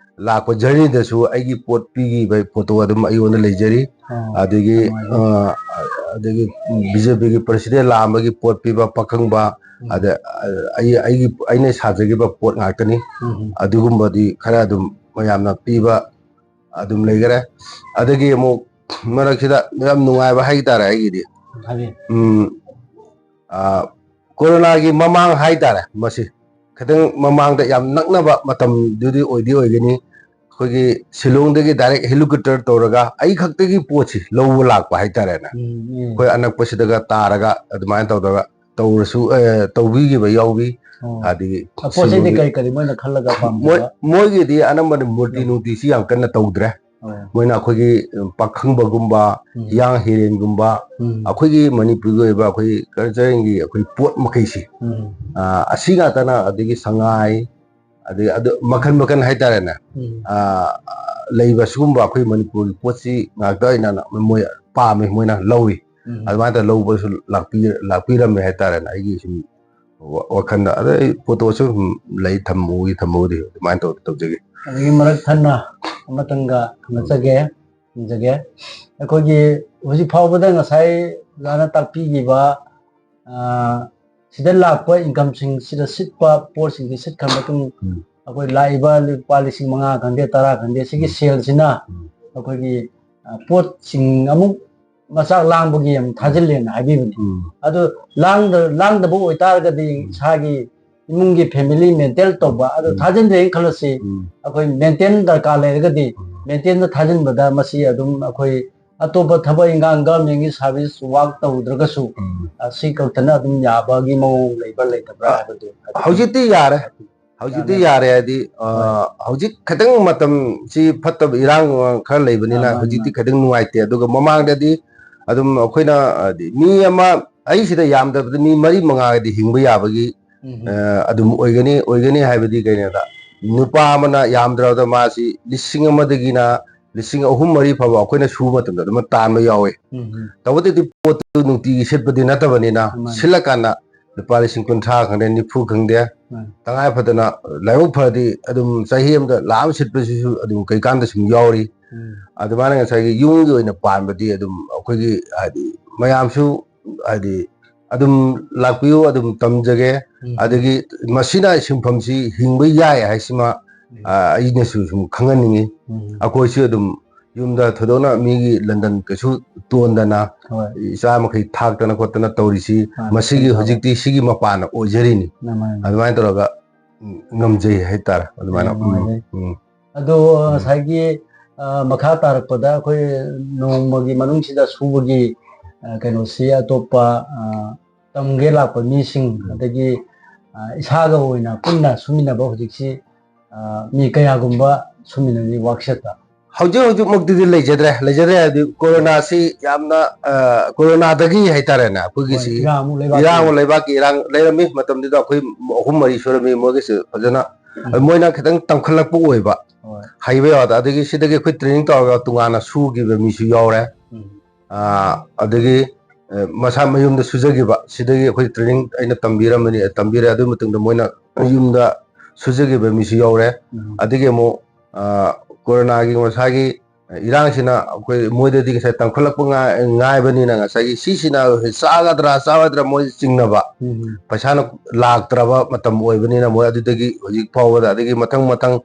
ꯂꯥꯛꯄ ꯖꯔꯅꯤꯗꯁꯨ ꯑꯩꯒꯤ ꯄꯣꯠ ꯄꯤꯈꯤꯕ ꯐꯣꯇꯣ ꯑꯗꯨꯝ ꯑꯩꯉꯣꯟꯗ ꯂꯩꯖꯔꯤ ꯑꯗꯒꯤ ꯕꯤꯖꯦꯄꯤꯒꯤ ꯄ꯭ꯔꯁꯤꯗꯦꯟ ꯂꯥꯛꯑꯝꯕꯒꯤ ꯄꯣꯠ ꯄꯤꯕ ꯄꯥꯈꯪꯕ ꯑꯗ ꯑꯩꯅ ꯁꯥꯖꯈꯤꯕ ꯄꯣꯠ ꯉꯥꯛꯇꯅꯤ ꯑꯗꯨꯒꯨꯝꯕꯗꯤ ꯈꯔ ꯑꯗꯨꯝ ꯃꯌꯥꯝꯅ ꯄꯤꯕ ꯑꯗꯨꯝ ꯂꯩꯈꯔꯦ ꯑꯗꯒꯤ ꯑꯃꯨꯛ ꯃꯔꯛꯁꯤꯗ ꯌꯥꯝ ꯅꯨꯡꯉꯥꯏꯕ ꯍꯥꯏꯇꯥꯔꯦ ꯑꯩꯒꯤꯗꯤ ꯀꯣꯔꯣꯅꯥꯒꯤ ꯃꯃꯥꯡ ꯍꯥꯏꯇꯥꯔꯦ ꯃꯁꯤ ꯈꯤꯇꯪ ꯃꯃꯥꯡꯗ ꯌꯥꯝ ꯅꯛꯅꯕ ꯃꯇꯝꯗꯨꯗꯤ ꯑꯣꯏꯒꯅꯤ ꯑꯩꯈꯣꯏꯒꯤ ꯁꯤꯂꯣꯡꯗꯒꯤ ꯗꯥꯏꯔꯦꯛ ꯍꯦꯂꯤꯀꯣꯞꯇꯔ ꯇꯧꯔꯒ ꯑꯩ ꯈꯛꯇꯒꯤ ꯄꯣꯠꯁꯤ ꯂꯧꯕ ꯂꯥꯛꯄ ꯍꯥꯏꯇꯥꯔꯦꯅꯦ ꯑꯩꯈꯣই ꯑꯅꯛꯄꯁꯤꯗꯒ ꯇꯥꯔꯒ ꯑꯗꯨꯃꯥꯏꯅ ꯇꯧꯔꯒ ꯇꯧꯔꯁꯨ ꯇꯧꯕꯤꯈꯤꯕ ꯌꯥꯎꯋꯤ ꯑꯗꯒꯤ ꯃꯣꯏꯒꯤꯗꯤ ꯑꯅꯝꯕꯅ ꯃꯨꯔꯇꯤ ꯅꯨꯡꯇꯤꯁꯤ ꯌꯥꯝ ꯀꯟꯅ ꯇꯧꯗ꯭ꯔꯦ ꯃꯣꯏꯅ ꯑꯩꯈꯣꯏꯒꯤ ꯄꯥꯈꯪꯕꯒꯨꯝꯕ ꯍꯤꯌꯥꯡ ꯍꯤꯔꯦꯟꯒꯨꯝꯕ ꯑꯩꯈꯣꯏꯒꯤ ꯃꯅꯤꯄꯨꯔꯒꯤ ꯑꯣꯏꯕ ꯑꯩꯈꯣꯏ ꯀꯜꯆꯔꯦꯜꯒꯤ ꯑꯩꯈꯣꯏ ꯄꯣꯠ ꯃꯈꯩꯁꯤ ꯑꯁꯤ ꯉꯥꯛꯇꯅ ꯑꯗꯒꯤ ꯁꯉꯥꯏ ꯑꯗꯒꯤ ꯑꯗꯨ ꯃꯈꯟ ꯃꯈꯟ ꯍꯥꯏꯇꯥꯔꯦꯅꯦ ꯂꯩꯕ ꯁꯤꯒꯨꯝꯕ ꯑꯩꯈꯣꯏ ꯃꯅꯤꯄꯨꯔꯒꯤ ꯄꯣꯠꯁꯤ ꯉꯥꯛꯇ ꯑꯣꯏꯅ ꯃꯣꯏ ꯄꯥꯝꯃꯤ ꯃꯣꯏꯅ ꯂꯧꯏ ꯑꯗꯨꯃꯥꯏꯅ ꯇꯧꯔ ꯂꯧꯕꯁꯨ ꯂꯥꯛꯄꯤꯔꯝꯃꯦ ꯍꯥꯏꯇꯥꯔꯦꯅꯦ ꯑꯩꯒꯤ ꯁꯨꯝ ꯋꯥꯈꯜꯗ ꯑꯗ ꯑꯩ ꯐꯣꯇꯣꯁꯨ ꯂꯩ ꯊꯝꯕꯕꯨꯗꯤ ꯑꯗꯨꯃꯥꯏꯅ ꯇꯧꯖꯒꯦ ꯑꯗꯒꯤ ꯃꯔꯛ ꯊꯟꯅ ꯑꯃꯇꯪꯒ ꯍꯪꯒꯠꯆꯒꯦ ꯑꯩꯈꯣꯏꯒꯤ ꯍꯧꯖꯤꯛ ꯐꯥꯎꯕꯗ ꯉꯁꯥꯏ ꯑꯣꯖꯥꯅ ꯇꯥꯛꯄꯤꯈꯤꯕ ꯁꯤꯗ ꯂꯥꯛꯄ ꯏꯟꯀꯝꯁꯤꯡ ꯁꯤꯗ ꯁꯤꯠꯄ ꯄꯣꯠꯁꯤꯡꯁꯤ ꯁꯤꯠꯈ꯭ꯔ ꯃꯇꯨꯡ ꯑꯩꯈꯣꯏ ꯂꯥꯛꯏꯕ ꯂꯨꯄꯥ 5,000 ꯈꯪꯗꯦ 10 ꯈꯪꯗꯦ ꯁꯤꯒꯤ ꯁꯦꯜꯁꯤꯅ ꯑꯩꯈꯣꯏꯒꯤ ꯄꯣꯠꯁꯤꯡ ꯑꯃꯨꯛ ꯃꯆꯥꯛ ꯂꯥꯡꯕꯒꯤ ꯑꯃꯨꯛ ꯊꯥꯖꯤꯜꯂꯦꯅ ꯍꯥꯏꯕꯤꯕꯅꯤ ꯑꯗꯨ ꯂꯥꯡꯗꯕ ꯑꯣꯏꯇꯥꯔꯒꯗꯤ ꯏꯁꯥꯒꯤ ꯏꯃꯨꯡꯒꯤ ꯐꯦꯃꯤꯂꯤ ꯃꯦꯟꯇꯦꯟ ꯇꯧꯕ ꯑꯗꯨ ꯊꯥꯖꯤꯟꯗ꯭ꯔꯦꯅ ꯈꯜꯂꯁꯤ ꯑꯩꯈꯣꯏ ꯃꯦꯟꯇꯦꯟ ꯗꯔꯀꯥꯔ ꯂꯩꯔꯒꯗꯤ ꯃꯦꯟꯇꯦꯟꯗ ꯊꯥꯖꯤꯟꯕꯗ ꯃꯁꯤ ꯑꯗꯨꯝ ꯑꯩꯈꯣꯏ ꯑꯇꯣꯞꯄ ꯊꯕꯛ ꯏꯟꯈꯥꯡ ꯒꯚꯔꯟꯃꯦꯟꯠꯀꯤ ꯁꯥꯔꯚꯤꯁ ꯋꯥꯛ ꯇꯧꯗ꯭ꯔꯒꯁꯨ ꯁꯤ ꯈꯛꯇꯅ ꯑꯗꯨꯝ ꯌꯥꯕꯒꯤ ꯃꯑꯣꯡ ꯂꯩꯕ꯭ꯔꯥ ꯂꯩꯇꯕ꯭ꯔꯥ ꯍꯥꯏꯕꯗꯨ ꯍꯧꯖꯤꯛꯇꯤ ꯌꯥꯔꯦ ꯍꯥꯏꯗꯤ ꯍꯧꯖꯤꯛ ꯈꯤꯇꯪ ꯃꯇꯝꯁꯤ ꯐꯠꯇꯕ ꯏꯔꯥꯡ ꯈꯔ ꯂꯩꯕꯅꯤꯅ ꯍꯧꯖꯤꯛꯇꯤ ꯈꯤꯇꯪ ꯅꯨꯡꯉꯥꯏꯇꯦ ꯑꯗꯨꯒ ꯃꯃꯥꯡꯗꯗꯤ ꯑꯗꯨꯝ ꯑꯩꯈꯣꯏꯅ ꯃꯤ ꯑꯃ ꯑꯩꯁꯤꯗ ꯌꯥꯝꯗꯕꯗ ꯃꯤ 4-5ꯒꯗꯤ ꯍꯤꯡꯕ ꯌꯥꯕꯒꯤ ꯑꯗꯨꯝ ꯑꯣꯏꯒꯅꯤ ꯍꯥꯏꯕꯗꯤ ꯀꯩꯅꯣꯗ ꯅꯨꯄꯥ ꯑꯃꯅ ꯌꯥꯝꯗ꯭ꯔꯕꯗ ꯃꯥꯁꯤ 1,000 ꯑꯃꯗꯒꯤꯅ 3,000-4,000 ꯐꯥꯎꯕ ꯑꯩꯈꯣꯏꯅ ꯁꯨꯕ ꯃꯇꯝꯗ ꯑꯗꯨꯝ ꯇꯥꯟꯕ ꯌꯥꯎꯋꯤ ꯇꯧꯕꯇꯗꯤ ꯄꯣꯠꯇꯨ ꯅꯨꯡꯇꯤꯒꯤ ꯁꯤꯠꯄꯗꯤ ꯅꯠꯇꯕꯅꯤꯅ ꯁꯤꯠꯂꯀꯥꯟꯗ ꯂꯨꯄꯥ 50,000 ꯈꯪꯗꯦ 90 ꯈꯪꯗꯦ ꯇꯉꯥꯏ ꯐꯗꯅ ꯂꯥꯏꯕꯛ ꯐꯔꯗꯤ ꯑꯗꯨꯝ ꯆꯍꯤ ꯑꯃꯗ ꯂꯥꯈ ꯑꯃ ꯁꯤꯠꯄꯁꯤꯁꯨ ꯑꯗꯨꯝ ꯀꯩꯀꯥꯟꯗ ꯁꯨꯝ ꯌꯥꯎꯔꯤ ꯑꯗꯨꯃꯥꯏꯅ ꯉꯁꯥꯏꯒꯤ ꯌꯨꯝꯒꯤ ꯑꯣꯏꯅ ꯄꯥꯟꯕꯗꯤ ꯑꯗꯨꯝ ꯑꯩꯈꯣꯏꯒꯤ ꯍꯥꯏꯗꯤ ꯃꯌꯥꯝꯁꯨ ꯍꯥꯏꯗꯤ ꯑꯗꯨꯝ ꯂꯥꯛꯄꯤꯌꯨ ꯑꯗꯨꯝ ꯇꯝꯖꯒꯦ ꯑꯗꯒꯤ ꯃꯁꯤꯅ ꯁꯤꯟꯐꯝꯁꯤ ꯍꯤꯡꯕ ꯌꯥꯏ ꯍꯥꯏꯁꯤꯃ ꯑꯩꯅꯁꯨ ꯁꯨꯝ ꯈꯪꯍꯟꯅꯤꯡꯉꯤ ꯑꯩꯈꯣꯏꯁꯨ ꯑꯗꯨꯝ ꯌꯨꯝꯗ ꯊꯣꯏꯗꯣꯛꯅ ꯃꯤꯒꯤ ꯂꯟꯗꯟ ꯀꯩꯁꯨ ꯇꯣꯟꯗꯅ ꯏꯆꯥ ꯃꯈꯩ ꯊꯥꯛꯇꯅ ꯈꯣꯠꯇꯅ ꯇꯧꯔꯤꯁꯤ ꯃꯁꯤꯒꯤ ꯍꯧꯖꯤꯛꯇꯤ ꯁꯤꯒꯤ ꯃꯄꯥꯟꯅ ꯑꯣꯏꯖꯔꯤꯅꯤ ꯑꯗꯨꯃꯥꯏꯅ ꯇꯧꯔꯒ ꯉꯝꯖꯩ ꯍꯥꯏꯇꯥꯔꯦ ꯑꯗꯨꯃꯥꯏꯅ ꯑꯗꯣ ꯉꯁꯥꯏꯒꯤ ꯃꯈꯥ ꯇꯥꯔꯛꯄꯗ ꯑꯩꯈꯣꯏ ꯅꯣꯡꯃꯒꯤ ꯃꯅꯨꯡꯁꯤꯗ ꯁꯨꯕꯒꯤ ꯀꯩꯅꯣꯁꯤ ꯑꯇꯣꯞꯄ ꯇꯝꯒꯦ ꯂꯥꯛꯄ ꯃꯤꯁꯤꯡ ꯑꯗꯒꯤ ꯏꯁꯥꯒ ꯑꯣꯏꯅ ꯄꯨꯟꯅ ꯁꯨꯃꯤꯟꯅꯕ ꯍꯧꯖꯤꯛꯁꯤ mi kaya gumba suminani workshop hꯧꯖꯤꯛ ꯃꯛꯇꯤꯗꯤ ꯂꯩꯖꯗ꯭ꯔꯦ ꯍꯥꯏꯗꯤ ꯀꯣꯔꯣꯅꯥꯁꯤ ꯌꯥꯝꯅ ꯀꯣꯔꯣꯅꯥꯗꯒꯤ ꯍꯥꯏꯇꯥꯔꯦꯅꯦ ꯑꯩꯈꯣꯏꯒꯤꯁꯤ ꯏꯔꯥꯡ ꯂꯩꯕꯥꯛꯀꯤ ꯏꯔꯥꯡ ꯂꯩꯔꯝꯃꯤ ꯃꯇꯝꯗꯨꯗ ꯑꯩꯈꯣꯏ ꯑꯍꯨꯝ ꯃꯔꯤ ꯁꯨꯔꯝꯃꯤ ꯃꯣꯏꯒꯤꯁꯨ ꯐꯖꯅ ꯃꯣꯏꯅ ꯈꯤꯇꯪ ꯇꯝꯈꯠꯂꯛꯄ ꯑꯣꯏꯕ ꯍꯩꯕ ꯌꯥꯎꯗ ꯑꯗꯒꯤ ꯁꯤꯗꯒꯤ ꯑꯩꯈꯣꯏ ꯇ꯭ꯔꯦꯅꯤꯡ ꯇꯧꯔꯒ ꯇꯣꯉꯥꯟꯅ ꯁꯨꯈꯤꯕ ꯃꯤꯁꯨ ꯌꯥꯎꯔꯦ ꯑꯗꯒꯤ ꯃꯁꯥ ꯃꯌꯨꯝꯗ ꯁꯨꯖꯈꯤꯕ ꯁꯤꯗꯒꯤ ꯑꯩꯈꯣꯏ ꯇ꯭ꯔꯦꯅꯤꯡ ꯑꯩꯅ ꯇꯝꯕꯤꯔꯦ ꯑꯗꯨꯒꯤ ꯃꯇꯨꯡꯗ ꯃꯣꯏꯅ ꯌꯨꯝꯗ ꯁꯨꯖꯈꯤꯕ ꯃꯤꯁꯨ ꯌꯥꯎꯔꯦ ꯑꯗꯒꯤ ꯑꯃꯨꯛ ꯀꯣꯔꯣꯅꯥꯒꯤ ꯉꯁꯥꯏꯒꯤ ꯏꯔꯥꯡꯁꯤꯅ ꯑꯩꯈꯣꯏ ꯃꯣꯏꯗꯗꯤ ꯉꯁꯥꯏ ꯇꯝꯈꯠꯂꯛꯄ ꯉꯥꯏꯕꯅꯤꯅ ꯉꯁꯥꯏꯒꯤ ꯁꯤꯁꯤꯅ ꯆꯥꯒꯗ꯭ꯔꯥ ꯃꯣꯏ ꯆꯤꯡꯅꯕ ꯄꯩꯁꯥꯅ ꯂꯥꯛꯇ꯭ꯔꯕ ꯃꯇꯝ ꯑꯣꯏꯕꯅꯤꯅ ꯃꯣꯏ ꯑꯗꯨꯗꯒꯤ ꯍꯧꯖꯤꯛ ꯐꯥꯎꯕꯗ ꯑꯗꯒꯤ ꯃꯊꯪ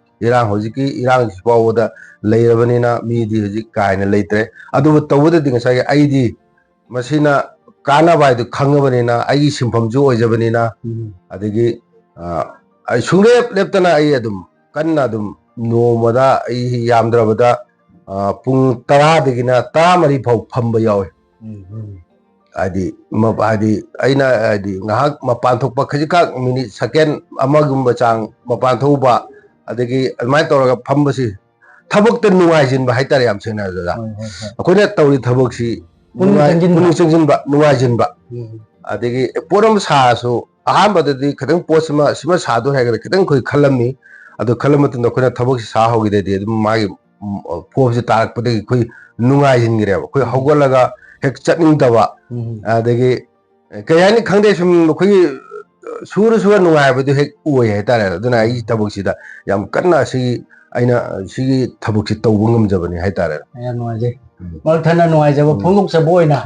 ꯍꯧꯖꯤꯛꯀꯤ ꯏꯔꯥꯡꯁꯤ ꯐꯥꯎꯕꯗ ꯂꯩꯔꯕꯅꯤ나 ꯃꯤꯗꯤ ꯍꯧꯖꯤꯛ ꯀꯥꯏꯅ ꯂꯩꯇ꯭ꯔꯦ ꯑꯗꯨꯕꯨ ꯇꯧꯕꯗꯗꯤ ꯉꯁꯥꯏꯒꯤ ꯑꯩꯗꯤ ꯃꯁꯤꯅ ꯀꯥꯟꯅꯕ ꯍꯥꯏꯗꯨ ꯈꯪꯉꯕꯅꯤꯅ ꯑꯩꯒꯤ ꯁꯤꯟꯐꯝꯁꯨ ꯑꯣꯏꯖꯕꯅꯤꯅ ꯑꯗꯒꯤ ꯑꯩ ꯁꯨꯡꯂꯦꯞ ꯂꯦꯞꯇꯅ ꯑꯩ ꯑꯗꯨꯝ ꯀꯟꯅ ꯑꯗꯨꯝ ꯅꯣꯡꯃꯗ ꯑꯩ ꯌꯥꯝꯗ꯭ꯔꯕꯗ ꯄꯨꯡ 10ꯗꯒꯤꯅ 14 ꯐꯥꯎ ꯐꯝꯕ ꯌꯥꯎꯏ ꯍꯥꯏꯗꯤ ꯑꯩꯅ ꯉꯥꯏꯍꯥꯛ ꯃꯄꯥꯟ ꯊꯣꯛꯄ ꯈꯖꯤꯛꯈꯛ ꯃꯤꯅꯤꯠ ꯁꯦꯀꯦꯟ ꯑꯃꯒꯨꯝꯕ ꯆꯥꯡ ꯃꯄꯥꯟ ꯊꯣꯛꯎꯕ ꯑꯗꯒꯤ ꯑꯗꯨꯃꯥꯏꯅ ꯇꯧꯔꯒ ꯐꯝꯕꯁꯤ ꯊꯕꯛꯇ ꯅꯨꯡꯉꯥꯏꯖꯤꯟꯕ ꯍꯥꯏꯇꯥꯔꯦ ꯌꯥꯝ ꯁꯦꯡꯅ ꯍꯥꯏꯔꯕꯗ ꯑꯩꯈꯣꯏꯅ ꯇꯧꯔꯤ ꯊꯕꯛꯁꯤ ꯄꯨꯛꯅꯤꯡ ꯆꯪꯁꯤꯟꯕ ꯅꯨꯡꯉꯥꯏꯖꯤꯟꯕ ꯑꯗꯒꯤ ꯄꯣꯠ ꯑꯃ ꯁꯥꯔꯁꯨ ꯑꯍꯥꯟꯕꯗꯗꯤ ꯈꯤꯇꯪ ꯁꯤꯃ ꯁꯥꯗꯣꯏ ꯍꯥꯏꯔꯒ ꯈꯤꯇꯪ ꯑꯩꯈꯣꯏ ꯈꯜꯂꯝꯃꯤ ꯑꯗꯨ ꯈꯜꯂ ꯃꯇꯨꯡꯗ ꯑꯩꯈꯣꯏꯅ ꯊꯕꯛꯁꯤ ꯁꯥ ꯍꯧꯈꯤꯗꯩꯗꯤ ꯑꯗꯨꯝ ꯃꯥꯒꯤ ꯐꯣꯝꯁꯤ ꯇꯥꯔꯛꯄꯗꯒꯤ ꯑꯩꯈꯣꯏ ꯅꯨꯡꯉꯥꯏꯖꯤꯟꯈ꯭ꯔꯦꯕ ꯑꯩꯈꯣꯏ ꯍꯧꯒꯠꯂꯒ ꯍꯦꯛ ꯆꯠꯅꯤꯡꯗꯕ ꯑꯗꯒꯤ ꯀꯩ ꯍꯥꯏꯅꯤ ꯈꯪꯗꯦ ꯁꯨꯝ ꯑꯩꯈꯣꯏꯒꯤ ꯁꯨꯔ ꯅꯨꯡꯉꯥꯏꯕꯗꯨ ꯍꯦꯛ ꯑꯣꯏ ꯍꯥꯏꯇꯥꯔꯦ ꯑꯗꯨꯅ ꯑꯩꯒꯤ ꯊꯕꯛꯁꯤꯗ ꯌꯥꯝ ꯀꯟꯅ ꯑꯩꯅ ꯁꯤꯒꯤ ꯊꯕꯛꯁꯤ ꯇꯧꯕ ꯉꯝꯖꯕꯅꯤ ꯍꯥꯏꯇꯥꯔꯦ ꯌꯥꯝ ꯅꯨꯡꯉꯥꯏꯖꯩ ꯃꯔꯛ ꯊꯠꯅ ꯅꯨꯡꯉꯥꯏꯖꯕ ꯐꯣꯡꯗꯣꯛꯆꯕ ꯑꯣꯏꯅ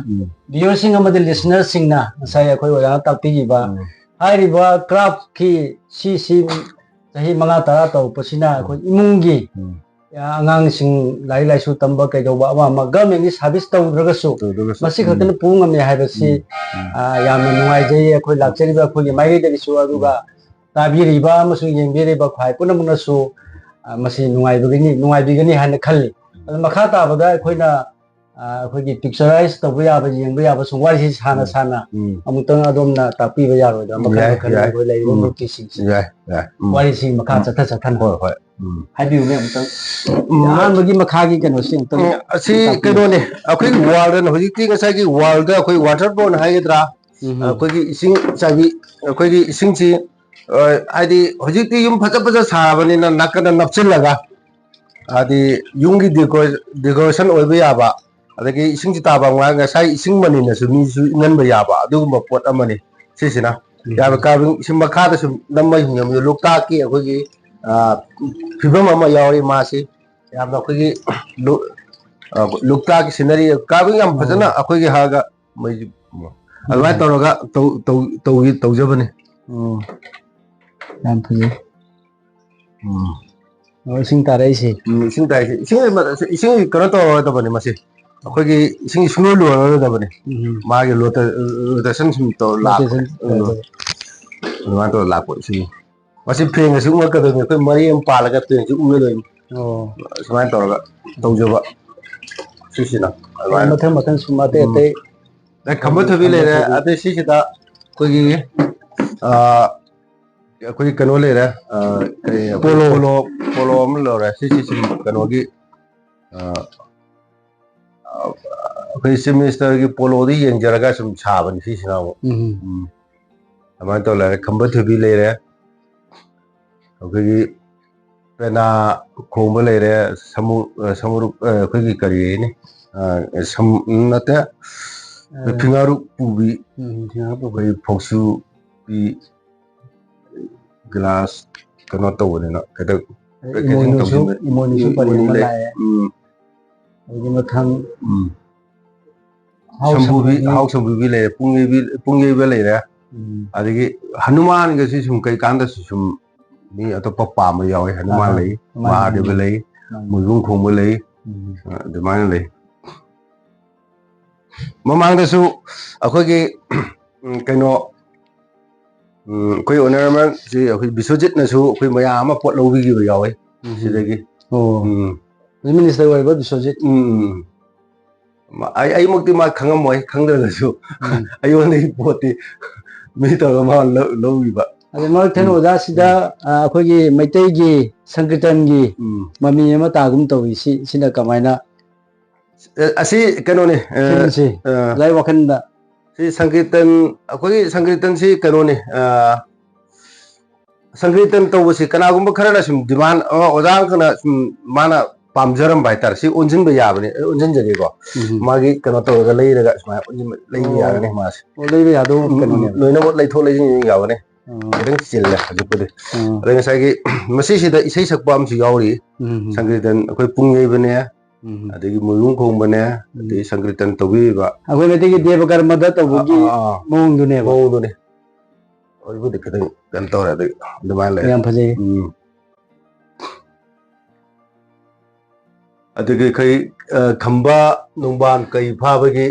ꯚꯤꯌꯔꯁꯤꯡ ꯑꯃꯗꯤ ꯂꯤꯁꯅꯔꯁꯤꯡꯅ ꯉꯁꯥꯏ ꯑꯩꯈꯣꯏ ꯑꯣꯖꯥꯅ ꯇꯥꯛꯄꯤꯈꯤꯕ ꯍꯥꯏꯔꯤꯕ ꯀ꯭ꯔꯥꯐꯀꯤ ꯆꯍꯤ 5 10 ꯇꯧꯔꯛꯄꯁꯤꯅ ꯑꯩꯈꯣꯏ ꯏꯃꯨꯡꯒꯤ ꯑꯉꯥꯡꯁꯤꯡ ꯂꯥꯏꯔꯤꯛ ꯂꯥꯏꯁꯨ ꯇꯝꯕ ꯀꯩꯗꯧꯕ ꯑꯃ ꯒꯚꯔꯟꯃꯦꯟꯒꯤ ꯁꯥꯔꯚꯤꯁ ꯇꯧꯗ꯭ꯔꯒꯁꯨ ꯃꯁꯤ ꯈꯛꯇꯅ ꯄꯨꯕ ꯉꯝꯃꯦ ꯍꯥꯏꯕꯁꯤ ꯌꯥꯝꯅ ꯅꯨꯡꯉꯥꯏꯖꯩ ꯑꯩꯈꯣꯏ ꯂꯥꯛꯆꯔꯤꯕ ꯑꯩꯈꯣꯏꯒꯤ ꯃꯥꯏꯀꯩꯗꯒꯤꯁꯨ ꯑꯗꯨꯒ ꯇꯥꯕꯤꯔꯤꯕ ꯑꯃꯁꯨꯡ ꯌꯦꯡꯕꯤꯔꯤꯕ ꯈ꯭ꯋꯥꯏ ꯄꯨꯝꯅꯃꯛꯅꯁꯨ ꯃꯁꯤ ꯅꯨꯡꯉꯥꯏꯕꯤꯒꯅꯤ ꯍꯥꯏꯅ ꯈꯜꯂꯤ ꯑꯗꯨ ꯃꯈꯥ ꯇꯥꯕꯗ ꯑꯩꯈꯣꯏꯅ ꯑꯩꯈꯣꯏꯒꯤ ꯄꯤꯛꯆꯔꯥꯏꯁ ꯇꯧꯕ ꯌꯥꯕ ꯌꯦꯡꯕ ꯌꯥꯕ ꯁꯨꯝ ꯋꯥꯔꯤꯁꯤ ꯁꯥꯅ ꯑꯃꯨꯛꯇꯪ ꯑꯗꯣꯝꯅ ꯇꯥꯛꯄꯤꯕ ꯌꯥꯔꯣꯏꯗ꯭ꯔꯥ ꯃꯈꯜ ꯑꯩꯈꯣꯏ ꯂꯩꯔꯤꯕ ꯃꯨꯔꯇꯤꯁꯤꯡꯁꯤ ꯋꯥꯔꯤꯁꯤ ꯃꯈꯥ ꯆꯠꯊꯅ ꯍꯥꯏꯕꯤꯌꯨꯅꯦ ꯑꯃꯨꯛꯇꯪ ꯑꯍꯥꯟꯕꯒꯤ ꯃꯈꯥꯒꯤ ꯀꯩꯅꯣꯁꯤ ꯑꯃꯨꯛꯇꯪ ꯑꯁꯤ ꯀꯩꯅꯣꯅꯦ ꯑꯩꯈꯣꯏꯒꯤ ꯋꯥꯔꯜꯗ ꯍꯧꯖꯤꯛꯇꯤ ꯉꯁꯥꯏꯒꯤ ꯋꯥꯔꯜꯗ ꯑꯩꯈꯣꯏ ꯋꯥꯇꯔ ꯕꯣꯔꯟ ꯍꯥꯏꯒꯗ꯭ꯔꯥ ꯑꯩꯈꯣꯏꯒꯤ ꯏꯁꯤꯡ ꯆꯥꯏꯕꯤ ꯑꯩꯈꯣꯏꯒꯤ ꯏꯁꯤꯡꯁꯤ ꯍꯥꯏꯗꯤ ꯍꯧꯖꯤꯛꯇꯤ ꯌꯨꯝ ꯐꯖ ꯁꯥꯕꯅꯤꯅ ꯅꯥꯀꯟꯗ ꯅꯞꯆꯤꯜꯂꯒ ꯍꯥꯏꯗꯤ ꯌꯨꯝꯒꯤ ꯗꯦꯀꯣꯔꯦꯁꯟ ꯑꯣꯏꯕ ꯌꯥꯕ ꯑꯗꯒꯤ ꯏꯁꯤꯡꯁꯤ ꯇꯥꯕ ꯉꯁꯥꯏ ꯏꯁꯤꯡ ꯃꯅꯤꯅꯁꯨ ꯃꯤꯁꯨ ꯏꯪꯍꯟꯕ ꯌꯥꯕ ꯑꯗꯨꯒꯨꯝꯕ ꯄꯣꯠ ꯑꯃꯅꯤ ꯁꯤꯁꯤꯅ ꯌꯥꯕ ꯀꯥꯔꯕꯤꯡ ꯏꯁꯤꯡ ꯃꯈꯥꯗ ꯁꯨꯝ ꯅꯝꯃ ꯍꯤꯡꯉꯝꯃꯤ ꯂꯣꯛꯇꯥꯛꯀꯤ ꯑꯩꯈꯣꯏꯒꯤ ꯐꯤꯕꯝ ꯑꯃ ꯌꯥꯎꯔꯤ ꯃꯥꯁꯤ ꯌꯥꯝꯅ ꯑꯩꯈꯣꯏꯒꯤ ꯂꯣꯛꯇꯥꯛꯀꯤ ꯁꯤꯅꯔꯤ ꯀꯥꯔꯕꯤꯡ ꯌꯥꯝ ꯐꯖꯅ ꯑꯩꯈꯣꯏꯒꯤ ꯍꯥꯏꯔꯒ ꯃꯩꯁꯤ ꯑꯗꯨꯃꯥꯏꯅ ꯇꯧꯔꯒ ꯇꯧꯖꯕꯅꯤ ꯌꯥꯝ ꯐꯖꯩ ꯏꯁꯤꯡ ꯇꯥꯔꯛꯏꯁꯤ ꯏꯁꯤꯡ ꯇꯥꯏꯁꯤ ꯏꯁꯤꯡ ꯀꯩꯅꯣ ꯇꯧꯔꯔꯣꯏꯗꯕꯅꯤ ꯃꯁꯤ ꯑꯩꯈꯣꯏꯒꯤ ꯏꯁꯤꯡ ꯁꯨꯡꯂꯣꯏ ꯂꯣꯏꯔꯔꯣꯏꯗꯕꯅꯤ ꯃꯥꯒꯤ ꯔꯣꯇꯦꯁꯟ ꯁꯨꯝ ꯇꯧꯔ ꯂꯥꯛꯄ ꯑꯗꯨꯃꯥꯏꯅ ꯇꯧꯔ ꯂꯥꯛꯄ ꯏꯁꯤꯡ ꯃꯁꯤ ꯐꯦꯡꯒꯁꯨ ꯎꯪꯉꯛꯀꯗꯣꯏꯅꯤ ꯑꯩꯈꯣꯏ ꯃꯔꯤ ꯑꯃ ꯄꯥꯜꯂꯒ ꯐꯦꯡꯁꯨ ꯎꯪꯒꯗꯣꯏꯅꯤ ꯁꯨꯃꯥꯏꯅ ꯇꯧꯔꯒ ꯇꯧꯖꯕ ꯁꯤꯁꯤꯅ ꯑꯗꯨꯃꯥꯏꯅ ꯃꯊꯪ ꯁꯨꯝ ꯑꯇꯩ ꯈꯝꯕ ꯊꯣꯏꯕꯤ ꯂꯩꯔꯦ ꯑꯗꯩ ꯁꯤꯁꯤꯗ ꯑꯩꯈꯣꯏꯒꯤ ꯑꯩꯈꯣꯏꯒꯤ ꯀꯩꯅꯣ ꯂꯩꯔꯦ ꯄꯣꯂꯣ ꯑꯃ ꯂꯧꯔꯦ ꯁꯤꯁꯤ ꯁꯨꯝ ꯀꯩꯅꯣꯒꯤ ꯑꯩꯈꯣꯏ ꯆꯤꯐ ꯃꯤꯅꯤꯁꯇꯔꯒꯤ ꯄꯣꯂꯣꯗ ꯌꯦꯡꯖꯔꯒ ꯁꯨꯝ ꯁꯥꯕꯅꯤ ꯁꯤꯁꯤꯅ ꯑꯃꯨꯛ ꯑꯗꯨꯃꯥꯏꯅ ꯇꯧ ꯂꯩꯔꯦ ꯈꯝꯕ ꯊꯣꯏꯕꯤ ꯂꯩꯔꯦ ꯑꯩꯈꯣꯏꯒꯤ ꯄꯦꯅꯥ ꯈꯣꯡꯕ ꯂꯩꯔꯦ ꯁꯃꯨꯔꯨꯛ ꯑꯩꯈꯣꯏꯒꯤ ꯀꯔꯤ ꯍꯥꯏꯅꯤ ꯅꯠꯇꯦ ꯐꯤꯉꯥꯔꯨꯛ ꯄꯨꯕꯤ ꯑꯩꯈꯣꯏ ꯐꯧꯁꯨ ꯄꯤ ꯒꯤꯂꯥꯁ ꯀꯩꯅꯣ ꯇꯧꯕꯅꯤꯅ ꯄꯦꯀꯦꯖꯤꯡ ꯇꯧꯁꯤꯟꯕ ꯏꯃꯣꯏꯅꯨ ꯂꯩ ꯑꯗꯨꯒꯤ ꯃꯊꯪ ꯍꯥꯎ ꯁꯝꯕꯨꯕꯤ ꯂꯩꯔꯦ ꯄꯨꯡ ꯌꯩꯕ ꯂꯩꯔꯦ ꯑꯗꯒꯤ ꯍꯅꯨꯃꯥꯟꯒꯁꯤ ꯁꯨꯝ ꯀꯩꯀꯥꯟꯗꯁꯨ ꯁꯨꯝ ꯃꯤ ꯑꯇꯣꯞꯄ ꯄꯥꯝꯕ ꯌꯥꯎꯋꯤ ꯍꯅꯨꯃꯥꯟ ꯂꯩ ꯃꯍꯥꯗꯦꯕ ꯂꯩ ꯃꯣꯏꯕꯨꯡ ꯈꯣꯡꯕ ꯂꯩ ꯑꯗꯨꯃꯥꯏꯅ ꯂꯩ ꯃꯃꯥꯡꯗꯁꯨ ꯑꯩꯈꯣꯏꯒꯤ ꯀꯩꯅꯣ ꯑꯩꯈꯣꯏ ꯑꯣꯅꯔꯃꯦꯟꯁꯤ ꯑꯩꯈꯣꯏ ꯕꯤꯁ꯭ꯋꯖꯤꯠꯅꯁꯨ ꯑꯩꯈꯣꯏ ꯃꯌꯥꯝ ꯑꯃ ꯄꯣꯠ ꯂꯧꯕꯤꯈꯤꯕ ꯌꯥꯎꯋꯤ ꯁꯤꯗꯒꯤ ꯃꯤꯅꯤꯁꯇꯔ ꯑꯣꯏꯔꯤꯕ ꯕꯤꯁ꯭ꯋꯖꯤꯠ ꯑꯩꯃꯛꯇꯤ ꯃꯥ ꯈꯪꯉꯝꯃꯣꯏ ꯈꯪꯗ꯭ꯔꯒꯁꯨ ꯑꯩꯉꯣꯟꯗꯒꯤ ꯄꯣꯠꯇꯤ ꯃꯤ ꯇꯧꯔꯒ ꯃꯥ ꯂꯧꯈꯤꯕ ꯑꯗꯩ ꯃꯔꯛ ꯑꯣꯖꯥ ꯁꯤꯗ ꯑꯩꯈꯣꯏꯒꯤ ꯃꯩꯇꯩꯒꯤ ꯁꯪꯀꯤꯔꯇꯟꯒꯤ ꯃꯃꯤ ꯑꯃ ꯇꯥꯒꯨꯝ ꯇꯧꯏ ꯁꯤꯅ ꯀꯃꯥꯏꯅ ꯑꯁꯤ ꯀꯩꯅꯣꯅꯤ ꯐꯤꯜꯝꯁꯤ ꯑꯣꯖꯥꯒꯤ ꯋꯥꯈꯜꯗ ꯁꯤ ꯁꯪꯀꯤꯔꯇꯟ ꯑꯩꯈꯣꯏꯒꯤ ꯁꯪꯀꯤꯔꯇꯟꯁꯤ ꯀꯩꯅꯣꯅꯤ ꯁꯪꯀꯤꯔꯇꯟ ꯇꯧꯕꯁꯤ ꯀꯅꯥꯒꯨꯝꯕ ꯈꯔꯅ ꯁꯨꯝ ꯗꯤꯃꯥꯟ ꯑꯣꯖꯥ ꯑꯃꯈꯛꯅ ꯁꯨꯝ ꯃꯥꯅ ꯄꯥꯝꯖꯔꯝꯕ ꯍꯥꯏꯇꯥꯔꯦ ꯁꯤ ꯑꯣꯟꯁꯤꯟꯕ ꯌꯥꯕꯅꯤ ꯑꯣꯟꯁꯤꯟꯖꯒꯦꯀꯣ ꯃꯥꯒꯤ ꯀꯩꯅꯣ ꯇꯧꯔꯒ ꯂꯩꯔꯒ ꯁꯨꯃꯥꯏꯅ ꯂꯩꯕ ꯌꯥꯒꯅꯤ ꯃꯥꯁꯦ ꯂꯩꯕ ꯌꯥꯗꯧꯕ ꯀꯩꯅꯣꯅꯦꯕ ꯂꯣꯏꯅꯃꯛ ꯂꯩꯊꯣꯛ ꯂꯩꯁꯤꯟ ꯌꯥꯕꯅꯤ ꯈꯤꯇꯪ ꯆꯤꯜꯂꯦ ꯍꯧꯖꯤꯛꯄꯨꯗꯤ ꯑꯗꯩ ꯉꯁꯥꯏꯒꯤ ꯃꯁꯤꯁꯤꯗ ꯏꯁꯩ ꯁꯛꯄ ꯑꯃꯁꯨ ꯌꯥꯎꯔꯤ ꯁꯪꯀꯤꯔꯇꯟ ꯑꯩꯈꯣꯏ ꯄꯨꯡ ꯌꯩꯕꯅꯦ ꯑꯗꯒꯤ ꯃꯣꯏꯔꯨꯡ ꯈꯣꯡꯕꯅꯦ ꯑꯗꯒꯤ ꯁꯪꯀꯤꯔꯇꯟ ꯇꯧꯕꯤꯔꯤꯕ ꯑꯩꯈꯣꯏ ꯃꯩꯇꯩꯒꯤ ꯗꯦꯕ ꯀꯔꯃꯗ ꯇꯧꯕꯒꯤ ꯃꯑꯣꯡꯗꯨꯅꯦꯕ ꯃꯑꯣꯡꯗꯨꯅꯤ ꯍꯧꯖꯤꯛꯄꯨꯗꯤ ꯈꯤꯇꯪ ꯀꯩꯅꯣ ꯇꯧꯔꯦ ꯑꯗꯒꯤ ꯑꯗꯨꯃꯥꯏꯅ ꯂꯩ ꯌꯥꯝ ꯐꯖꯩ ꯑꯗꯒꯤ ꯑꯩꯈꯣꯏ ꯈꯝꯕ ꯅꯣꯡꯕꯥꯟ ꯀꯩ ꯐꯥꯕꯒꯤ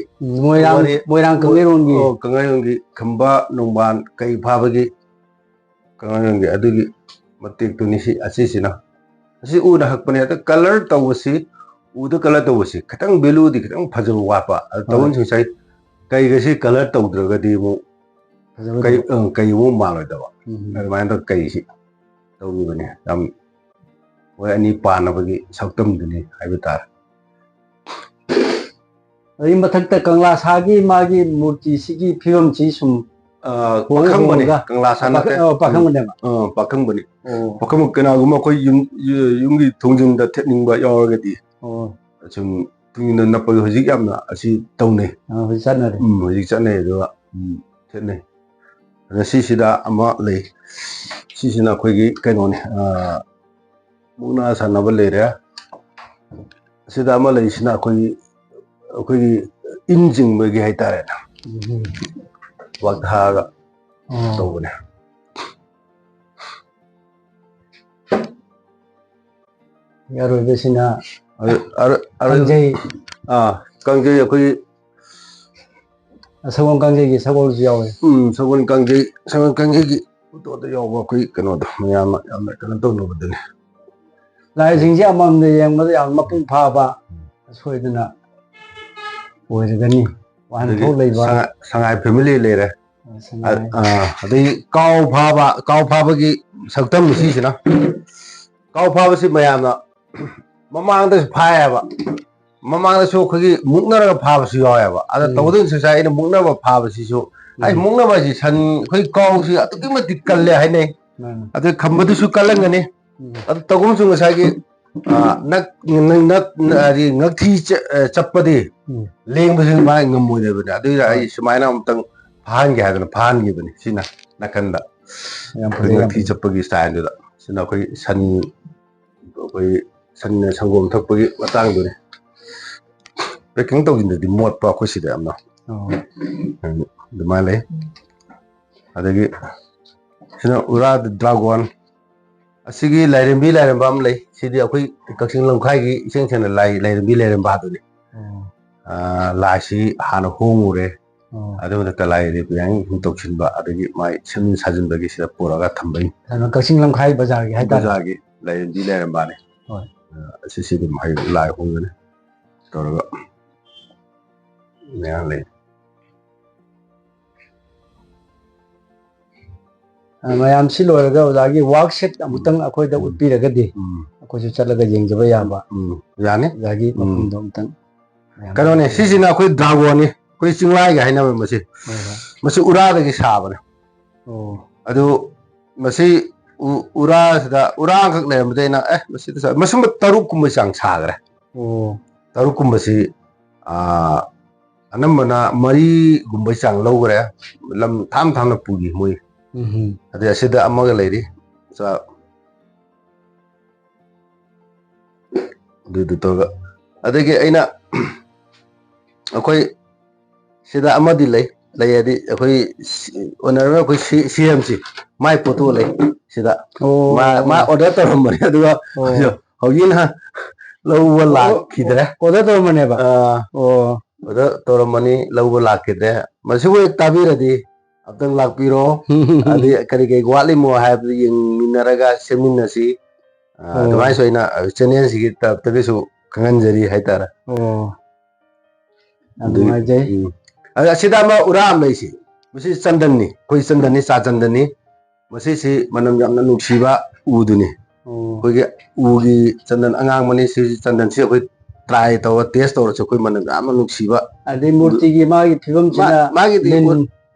ꯃꯣꯏꯔꯥꯡ ꯀꯪꯂꯩꯔꯣꯟꯒꯤ ꯀꯪꯂꯩꯔꯣꯟꯒꯤ ꯈꯝꯕ ꯅꯣꯡꯕꯥꯟ ꯀꯩ ꯐꯥꯕꯒꯤ ꯀꯪꯂꯩꯔꯣꯟꯒꯤ ꯑꯗꯨꯒꯤ ꯃꯇꯦꯛꯇꯨꯅꯤ ꯑꯁꯤꯁꯤꯅ ꯑꯁꯤ ꯎꯅ ꯍꯛꯄꯅꯦ ꯑꯗ ꯀꯂꯔ ꯇꯧꯕꯁꯤ ꯎꯗ ꯀꯂꯔ ꯇꯧꯕꯁꯤ ꯈꯤꯇꯪ ꯚꯦꯂꯨꯗꯤ ꯈꯤꯇꯪ ꯐꯖꯕ ꯋꯥꯠꯄ ꯑꯗ ꯇꯧꯕꯨꯜ ꯉꯁꯥꯏ ꯀꯩꯒꯁꯤ ꯀꯂꯔ ꯇꯧꯗ꯭ꯔꯒꯗꯤ ꯑꯃꯨꯛ ꯀꯩ ꯑꯃꯨꯛ ꯃꯥꯜꯂꯣꯏꯗꯕ ꯑꯗꯨꯃꯥꯏꯅ ꯇꯧ ꯀꯩꯁꯤ ꯇꯧꯈꯤꯕꯅꯤ ꯌꯥꯝ ꯃꯣꯏ ꯑꯅꯤ ꯄꯥꯟꯅꯕꯒꯤ ꯁꯛꯇꯝꯗꯨꯅꯤ ꯍꯥꯏꯕ ꯇꯥꯔꯦ ꯑꯗꯨꯒꯤ ꯃꯊꯛꯇ ꯀꯪꯂꯥ ꯁꯥꯒꯤ ꯃꯥꯒꯤ ꯃꯨꯔꯇꯤꯁꯤꯒꯤ ꯐꯤꯕꯝꯁꯤ ꯁꯨꯝ ꯄꯥꯈꯪꯕꯅꯤ ꯀꯪꯂꯥ ꯁꯥ ꯅꯠꯇꯦ ꯄꯥꯈꯪꯕꯅꯦꯕ ꯄꯥꯈꯪꯕꯅꯤ ꯄꯥꯈꯪꯕ ꯀꯅꯥꯒꯨꯝꯕ ꯑꯩꯈꯣꯏ ꯌꯨꯝꯒꯤ ꯊꯣꯡꯖꯤꯟꯗ ꯊꯦꯠꯅꯤꯡꯕ ꯌꯥꯎꯔꯒꯗꯤ ꯁꯨꯝ ꯊꯣꯡꯖꯤꯟꯗ ꯅꯞꯄꯒꯤ ꯍꯧꯖꯤꯛ ꯌꯥꯝꯅ ꯑꯁꯤ ꯇꯧꯅꯩ ꯍꯧꯖꯤꯛ ꯆꯠꯅꯔꯤ ꯍꯧꯖꯤꯛ ꯆꯠꯅꯩ ꯑꯗꯨꯒ ꯊꯦꯠꯅꯩ ꯑꯗ ꯁꯤꯁꯤꯗ ꯑꯃ ꯂꯩ ꯁꯤꯁꯤꯅ ꯑꯩꯈꯣꯏꯒꯤ ꯀꯩꯅꯣꯅꯤ ꯃꯨꯛꯅꯥ ꯁꯥꯟꯅꯕ ꯂꯩꯔꯦ ꯑꯁꯤꯗ ꯑꯃ ꯂꯩꯔꯤꯁꯤꯅ ꯑꯩꯈꯣꯏꯒꯤ ꯏꯟ ꯆꯤꯡꯕꯒꯤ ꯍꯥꯏꯇꯥꯔꯦꯅꯦ ꯋꯥꯛꯊꯥꯒ ꯇꯧꯕꯅꯦ ꯑꯔꯣꯏꯕꯁꯤꯅ ꯀꯥꯡꯖꯩ ꯀꯥꯡꯖꯩ ꯑꯩꯈꯣꯏꯒꯤ ꯁꯒꯣꯜ ꯀꯥꯡꯖꯩꯒꯤ ꯁꯒꯣꯜꯁꯨ ꯌꯥꯎꯋꯦ ꯁꯒꯣꯜ ꯀꯥꯡꯖꯩꯒꯤ ꯐꯣꯇꯣꯗ ꯌꯥꯎꯕ ꯑꯩꯈꯣꯏ ꯀꯩꯅꯣꯗꯣ ꯃꯌꯥꯝꯅ ꯌꯥꯝꯅ ꯀꯩꯅꯣ ꯇꯧꯅꯕꯗꯨꯅꯤ ꯂꯥꯏꯁꯤꯡꯁꯦ ꯑꯃꯃꯝꯗ ꯌꯦꯡꯕꯗ ꯌꯥꯝ ꯃꯄꯨꯡ ꯐꯥꯕ ꯁꯣꯏꯗꯅ ꯑꯣꯏꯔꯒꯅꯤ ꯋꯥꯍꯟꯊꯣꯛ ꯂꯩꯕ ꯁꯉꯥꯏ ꯐꯦꯃꯤꯂꯤ ꯂꯩꯔꯦ ꯑꯗꯩ ꯀꯥꯎ ꯐꯥꯕꯒꯤ ꯁꯛꯇꯝ ꯁꯤꯁꯤꯅ ꯀꯥꯎ ꯐꯥꯕꯁꯤ ꯃꯌꯥꯝꯅ ꯃꯃꯥꯡꯗꯁꯨ ꯐꯥꯏꯌꯦꯕ ꯃꯃꯥꯡꯗꯁꯨ ꯑꯩꯈꯣꯏꯒꯤ ꯃꯨꯛꯅꯔꯒ ꯐꯥꯕꯁꯨ ꯌꯥꯎꯋꯦꯕ ꯑꯗ ꯇꯧꯕꯇꯕꯨ ꯉꯁꯥꯏ ꯑꯩꯅ ꯃꯨꯛꯅꯕ ꯐꯥꯕꯁꯤꯁꯨ ꯑꯩ ꯃꯨꯛꯅꯕ ꯍꯥꯏꯁꯤ ꯁꯟ ꯑꯩꯈꯣꯏ ꯀꯥꯎꯁꯤ ꯑꯗꯨꯛꯀꯤ ꯃꯇꯤꯛ ꯀꯜꯂꯦ ꯍꯥꯏꯅꯩ ꯑꯗꯩ ꯈꯝꯕꯗꯨꯁꯨ ꯀꯜꯂꯝꯒꯅꯤ ꯑꯗꯨ ꯇꯧꯒꯨꯝꯁꯨ ꯉꯁꯥꯏꯒꯤ ꯉꯛꯊꯤ ꯆꯠꯄꯗꯤ ꯂꯦꯡꯕꯁꯤ ꯃꯥꯒꯤ ꯉꯝꯃꯣꯏꯗꯕꯅꯤ ꯑꯗꯨꯏꯗ ꯑꯩ ꯁꯨꯃꯥꯏꯅ ꯑꯃꯨꯛꯇꯪ ꯐꯥꯍꯟꯒꯦ ꯍꯥꯏꯗꯅ ꯐꯥꯍꯟꯈꯤꯕꯅꯤ ꯁꯤꯅ ꯅꯥꯀꯟꯗ ꯑꯩꯈꯣꯏ ꯉꯛꯊꯤ ꯆꯠꯄꯒꯤ ꯁ꯭ꯇꯥꯏꯜꯗꯨꯗ ꯁꯤꯅ ꯑꯩꯈꯣꯏ ꯑꯩꯈꯣꯏ ꯁꯟꯅ ꯁꯪꯒꯣꯝ ꯊꯛꯄꯒꯤ ꯃꯇꯥꯡꯗꯨꯅꯤ ꯄꯦꯛꯀꯤꯡ ꯇꯧꯁꯤꯟꯗꯗꯤ ꯃꯣꯠꯄ ꯑꯩꯈꯣꯏ ꯁꯤꯗ ꯌꯥꯝꯅ ꯑꯗꯨꯃꯥꯏꯅ ꯂꯩ ꯑꯗꯒꯤ ꯁꯤꯅ ꯎꯔꯥ ꯗ꯭ꯔꯥꯒꯣꯟ ꯑꯁꯤꯒꯤ ꯂꯥꯏꯔꯦꯝꯕꯤ ꯑꯃ ꯂꯩ ꯁꯤꯗꯤ ꯑꯩꯈꯣꯏ ꯀꯛꯆꯤꯡ ꯂꯝꯈꯥꯏꯒꯤ ꯏꯁꯦꯡ ꯁꯦꯡꯅ ꯂꯥꯏꯔꯦꯝꯕꯤ ꯂꯥꯏꯔꯦꯝꯕꯗꯨꯅꯤ ꯂꯥꯏꯁꯤ ꯍꯥꯟꯅ ꯍꯣꯡꯉꯨꯔꯦ ꯑꯗꯨ ꯃꯊꯛꯇ ꯂꯥꯏꯔꯦꯝꯕꯤ ꯁꯨꯝ ꯇꯧꯁꯤꯟꯕ ꯑꯗꯒꯤ ꯃꯥꯏ ꯁꯦꯝꯖꯤꯟ ꯁꯥꯖꯤꯟꯕꯒꯤ ꯁꯤꯗ ꯄꯨꯔꯒ ꯊꯝꯕꯩ ꯀꯛꯆꯤꯡ ꯂꯝꯈꯥꯏ ꯕꯖꯥꯔꯒꯤ ꯍꯥꯏꯇꯥꯔꯦ ꯕꯖꯥꯔꯒꯤ ꯂꯥꯏꯔꯦꯝꯕꯤ ꯂꯥꯏꯔꯦꯝꯕꯅꯤ ꯑꯁꯤꯁꯤ ꯑꯗꯨꯝ ꯂꯥꯏ ꯍꯣꯡꯒꯅꯤ ꯇꯧꯔꯒ ꯃꯌꯥꯝ ꯂꯩ ꯃꯌꯥꯝ ꯁꯤ ꯂꯣꯏꯔꯒ ꯑꯣꯖꯥꯒꯤ ꯋꯥꯔꯛꯁꯦꯠ ꯑꯃꯨꯛꯇꯪ ꯑꯩꯈꯣꯏꯗ ꯎꯠꯄꯤꯔꯒꯗꯤ ꯑꯩꯈꯣꯏꯁꯨ ꯆꯠꯂꯒ ꯌꯦꯡꯖꯕ ꯌꯥꯕ ꯌꯥꯅꯤ ꯑꯣꯖꯥꯒꯤ ꯃꯐꯝꯗꯣ ꯑꯃꯨꯛꯇꯪ ꯀꯩꯅꯣꯅꯦ ꯁꯤꯁꯤꯅ ꯑꯩꯈꯣꯏ ꯗ꯭ꯔꯥꯒꯣꯟꯅꯤ ꯑꯩꯈꯣꯏ ꯆꯤꯡꯂꯥꯏꯒ ꯍꯥꯏꯅꯕ ꯃꯁꯤ ꯎꯔꯥꯗꯒꯤ ꯁꯥꯕꯅꯦ ꯑꯗꯨ ꯃꯁꯤ ꯎꯔꯥꯁꯤꯗ ꯎꯔꯥ ꯑꯃꯈꯛ ꯂꯩꯔꯝꯕꯗꯩ ꯑꯩꯅ ꯃꯁꯤꯗ ꯃꯁꯨꯝꯕ 6ꯀꯨꯝꯕ ꯆꯥꯡ ꯁꯥꯈ꯭ꯔꯦ 6ꯀꯨꯝꯕꯁꯤ ꯑꯅꯝꯕꯅ 4ꯒꯨꯝꯕꯩ ꯆꯥꯡ ꯂꯧꯈ꯭ꯔꯦ ꯂꯝ ꯊꯥꯝꯅ ꯄꯨꯈꯤ ꯃꯣꯏ ꯑꯗꯩ ꯑꯁꯤꯗ ꯑꯃꯒ ꯂꯩꯔꯤ ꯑꯗꯨꯗꯨ ꯇꯧꯔꯒ ꯑꯗꯒꯤ ꯑꯩꯅ ꯑꯩꯈꯣꯏ ꯁꯤꯗ ꯑꯃꯗꯤ ꯂꯩ ꯑꯩꯈꯣꯏ ꯑꯣꯅꯔꯅ ꯑꯩꯈꯣꯏ CMC ꯃꯥꯏ ꯄꯣꯠꯇꯣ ꯂꯩ ꯁꯤꯗ ꯃꯥ ꯑꯣꯔꯗꯔ ꯇꯧꯔꯝꯕꯅꯤ ꯑꯗꯨꯒ ꯍꯧꯖꯤꯛꯅ ꯂꯧꯕ ꯂꯥꯛꯈꯤꯗ꯭ꯔꯦ ꯑꯣꯔꯗꯔ ꯇꯧꯔꯝꯕꯅꯦꯕ ꯑꯣꯔꯗꯔ ꯇꯧꯔꯝꯕꯅꯤ ꯂꯧꯕ ꯂꯥꯛꯈꯤꯗ꯭ꯔꯦ ꯃꯁꯤꯕꯨ ꯍꯦꯛ ꯇꯥꯕꯤꯔꯗꯤ ꯑꯝꯇꯪ ꯂꯥꯛꯄꯤꯔꯣ ꯑꯗꯩ ꯀꯔꯤ ꯋꯥꯠꯂꯤꯃꯣ ꯍꯥꯏꯕꯗꯨ ꯌꯦꯡꯃꯤꯟꯅꯔꯒ ꯁꯦꯝꯃꯤꯟꯅꯁꯤ ꯑꯗꯨꯃꯥꯏꯅꯁꯨ ꯑꯩꯅ ꯆꯦꯅꯦꯜꯁꯤꯒꯤ ꯇꯔꯞꯇꯒꯤꯁꯨ ꯈꯪꯍꯟꯖꯔꯤ ꯍꯥꯏꯇꯥꯔꯦ ꯌꯥꯝ ꯅꯨꯡꯉꯥꯏꯖꯩ ꯑꯗ ꯑꯁꯤꯗ ꯑꯃ ꯎꯔꯥ ꯑꯃ ꯂꯩꯁꯤ ꯃꯁꯤ ꯆꯟꯗꯟꯅꯤ ꯑꯩꯈꯣꯏ ꯆꯟꯗꯟꯅꯤ ꯆꯥ ꯆꯟꯗꯟꯅꯤ ꯃꯁꯤꯁꯤ ꯃꯅꯝ ꯌꯥꯝꯅ ꯅꯨꯡꯁꯤꯕ ꯎꯗꯨꯅꯤ ꯑꯩꯈꯣꯏꯒꯤ ꯎꯒꯤ ꯆꯟꯗꯟ ꯑꯉꯥꯡꯕꯅꯤ ꯁꯤ ꯆꯟꯗꯟꯁꯤ ꯑꯩꯈꯣꯏ ꯇ꯭ꯔꯥꯏ ꯇꯧꯔ ꯇꯦꯁ ꯇꯧꯔꯁꯨ ꯑꯩꯈꯣꯏ ꯃꯅꯝ ꯌꯥꯝꯅ ꯅꯨꯡꯁꯤꯕ ꯑꯗꯩ ꯃꯨꯔꯇꯤꯒꯤ ꯃꯥꯒꯤ ꯐꯤꯕꯝꯁꯤꯅ ꯃꯥꯒꯤꯗꯤ ꯂꯤꯟ